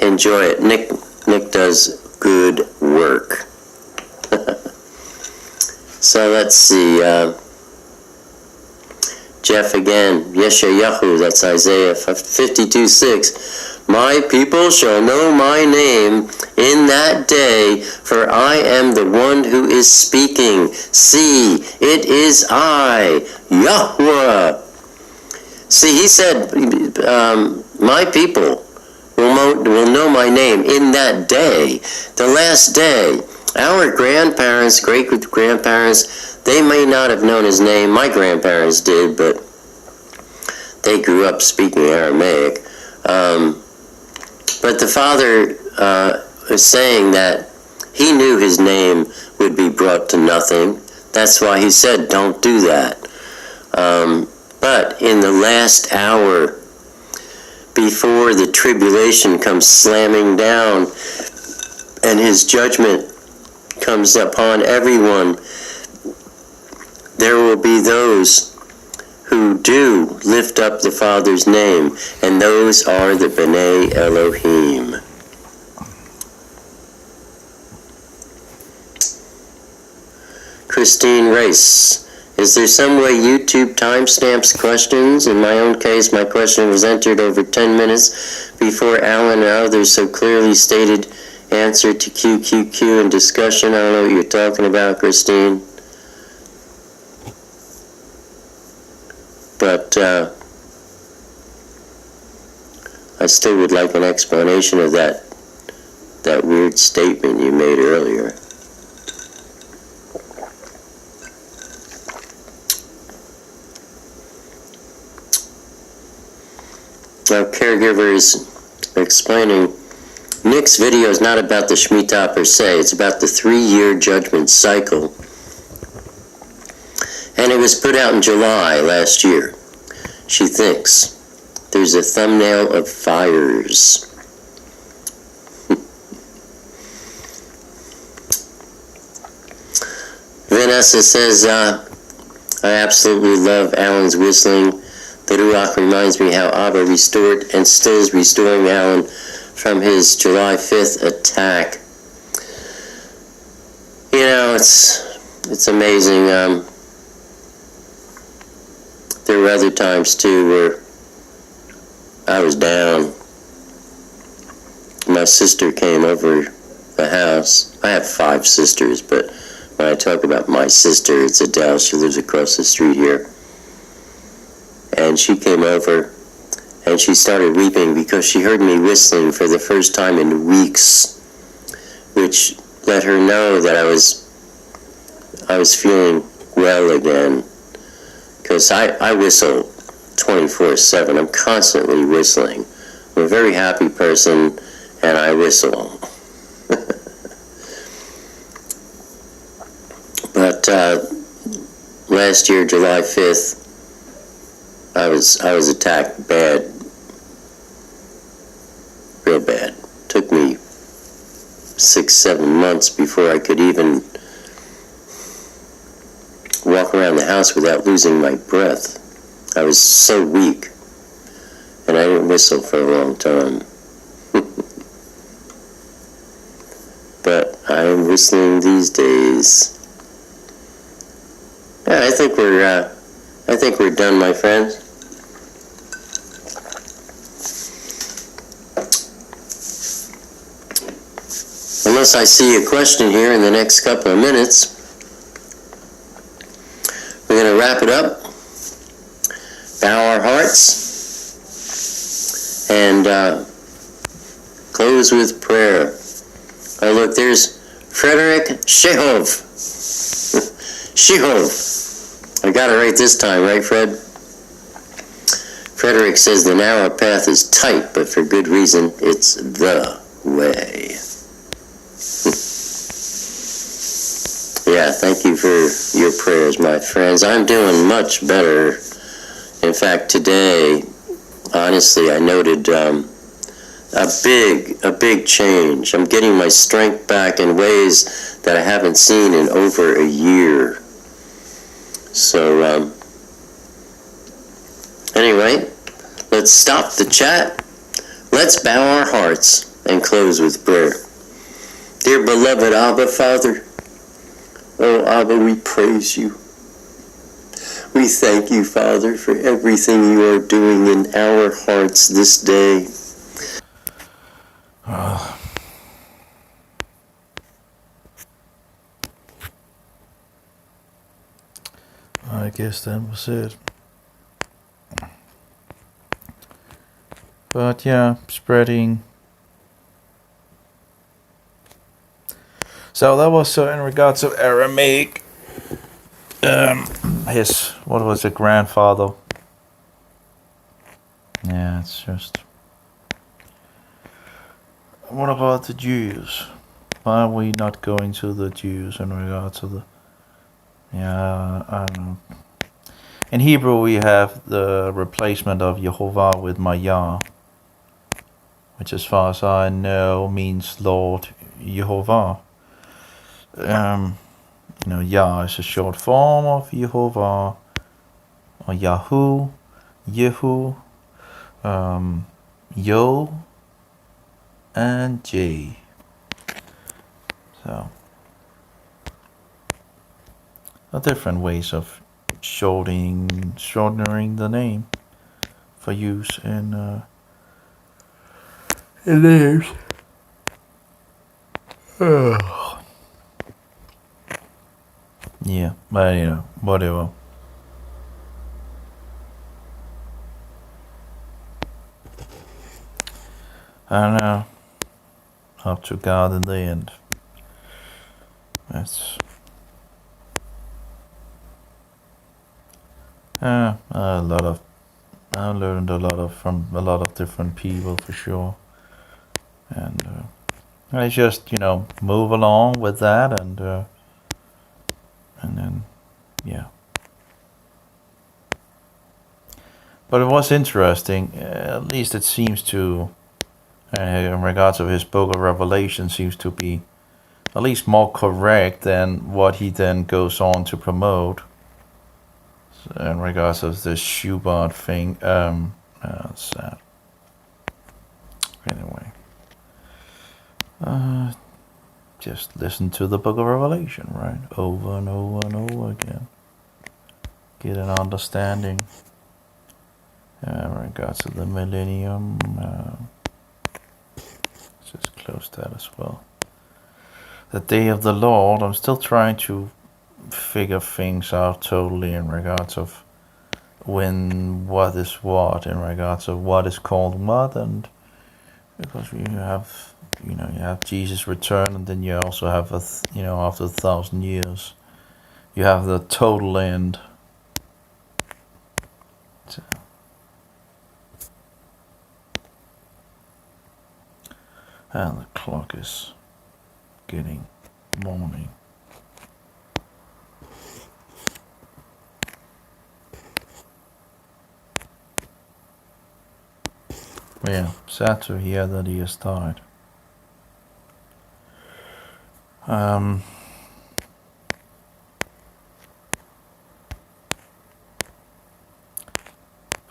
enjoy it. Nick does good work. So let's see. Jeff again. Yahuah, that's Isaiah 52:6. My people shall know my name in that day, for I am the one who is speaking. See, it is I, Yahuwah. See, he said, my people will know my name in that day, the last day. Our grandparents, great-grandparents, they may not have known his name. My grandparents did, but they grew up speaking Aramaic. But the Father is saying that he knew his name would be brought to nothing. That's why he said, don't do that. But in the last hour, before the tribulation comes slamming down and his judgment comes upon everyone, there will be those who do lift up the Father's name, and those are the B'nai Elohim. Christine Race. Is there some way YouTube timestamps questions? In my own case, my question was entered over 10 minutes before Alan and others so clearly stated answer to QQQ in discussion. I don't know what you're talking about, Christine. But I still would like an explanation of that weird statement you made earlier. Now, caregiver is explaining, Nick's video is not about the Shemitah per se, it's about the 3-year judgment cycle. And it was put out in July last year. She thinks. There's a thumbnail of fires. Vanessa says, I absolutely love Alan's whistling. The Ruach reminds me how Abba restored and still is restoring Alan from his July 5th attack. You know, it's amazing. There were other times too where I was down. My sister came over the house. I have 5 sisters, but when I talk about my sister, it's Adele. She lives across the street here. And she came over and she started weeping because she heard me whistling for the first time in weeks, which let her know that I was feeling well again. Because I whistle 24/7. I'm constantly whistling. I'm a very happy person, and I whistle. But last year, July 5th, I was attacked bad, real bad. Took me 6-7 months before I could even walk around the house without losing my breath. I was so weak, and I didn't whistle for a long time. But I am whistling these days. Yeah, I think we're done, my friends. Unless I see a question here in the next couple of minutes, we're going to wrap it up, bow our hearts, and close with prayer. Oh, look, there's Frederick Shehov. Shehov. I got it right this time, right, Fred? Frederick says the narrow path is tight, but for good reason. It's the way. Yeah, thank you for your prayers, my friends. I'm doing much better. In fact, today, honestly, I noted a big change. I'm getting my strength back in ways that I haven't seen in over a year. So, anyway, let's stop the chat. Let's bow our hearts and close with prayer. Dear beloved Abba, Father, oh Abba, we praise you. We thank you, Father, for everything you are doing in our hearts this day. I guess that was it. But yeah, spreading. So that was in regards of Aramaic. His, what was it, grandfather? Yeah, it's just. What about the Jews? Why are we not going to the Jews in regards to the? Yeah, I don't know. In Hebrew, we have the replacement of Jehovah with Maya, which, as far as I know, means Lord Jehovah. Yah is a short form of Jehovah, or Yahu, Yehu, Yo, and J. So, are different ways of shortening the name for use in names. Yeah, but whatever. I don't know. Up to God in the end. That's I learned a lot from a lot of different people for sure, and I just move along with that, and then yeah. But it was interesting. At least it seems to, in regards of his book of Revelation, seems to be at least more correct than what he then goes on to promote. So in regards of this Schubert thing, sad. Anyway, just listen to the book of Revelation, right? Over and over and over again. Get an understanding. In regards to the millennium, just close that as well. The day of the Lord, I'm still trying to figure things out totally in regards of what is what, in regards of what is called what, and because you have Jesus' return, and then you also have after 1,000 years, you have the total end. So, and the clock is getting morning. Yeah, sad to hear that he has died.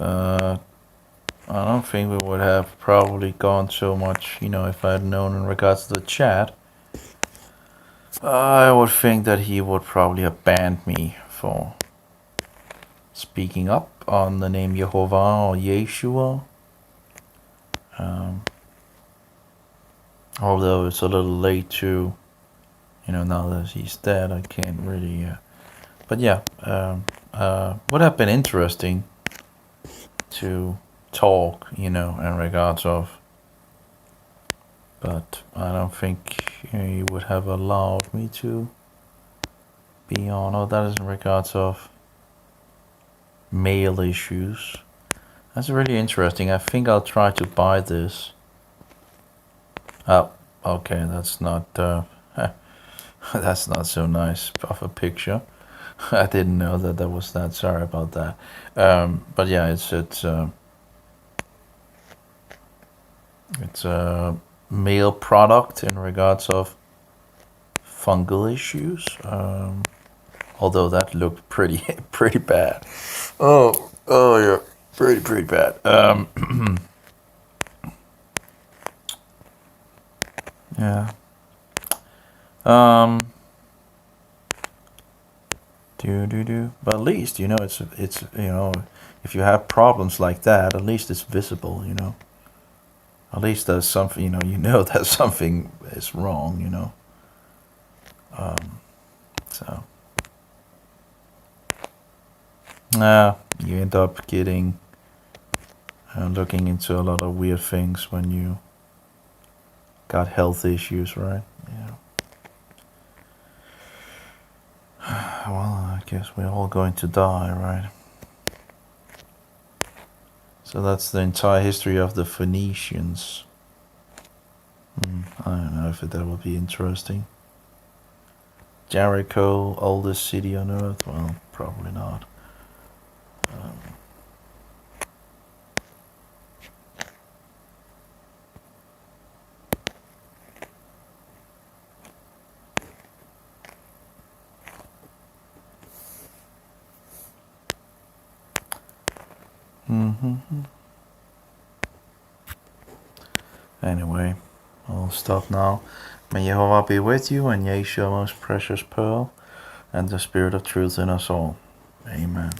I don't think we would have probably gone so much, if I had known in regards to the chat. I would think that he would probably have banned me for speaking up on the name Jehovah or Yeshua. Although it's a little late to, now that he's dead, I can't really. But yeah, would have been interesting to talk, in regards of. But I don't think he would have allowed me to be on. Oh, that is in regards of mail issues. That's really interesting. I think I'll try to buy this. Oh, okay, that's not that's not so nice of a picture. I didn't know that was that. Sorry about that. But yeah, it's a male product in regards of fungal issues. Although that looked pretty bad. Oh yeah, pretty bad. Yeah. But at least it's if you have problems like that, at least it's visible. At least there's something. That something is wrong. So. You end up getting looking into a lot of weird things when you got health issues, right? Yeah. Well, I guess we're all going to die, right? So that's the entire history of the Phoenicians. I don't know if that will be interesting. Jericho, oldest city on earth? Well, probably not. Anyway, I'll stop now. May Yahuwah be with you, and Yeshua, most precious pearl, and the spirit of truth in us all. Amen.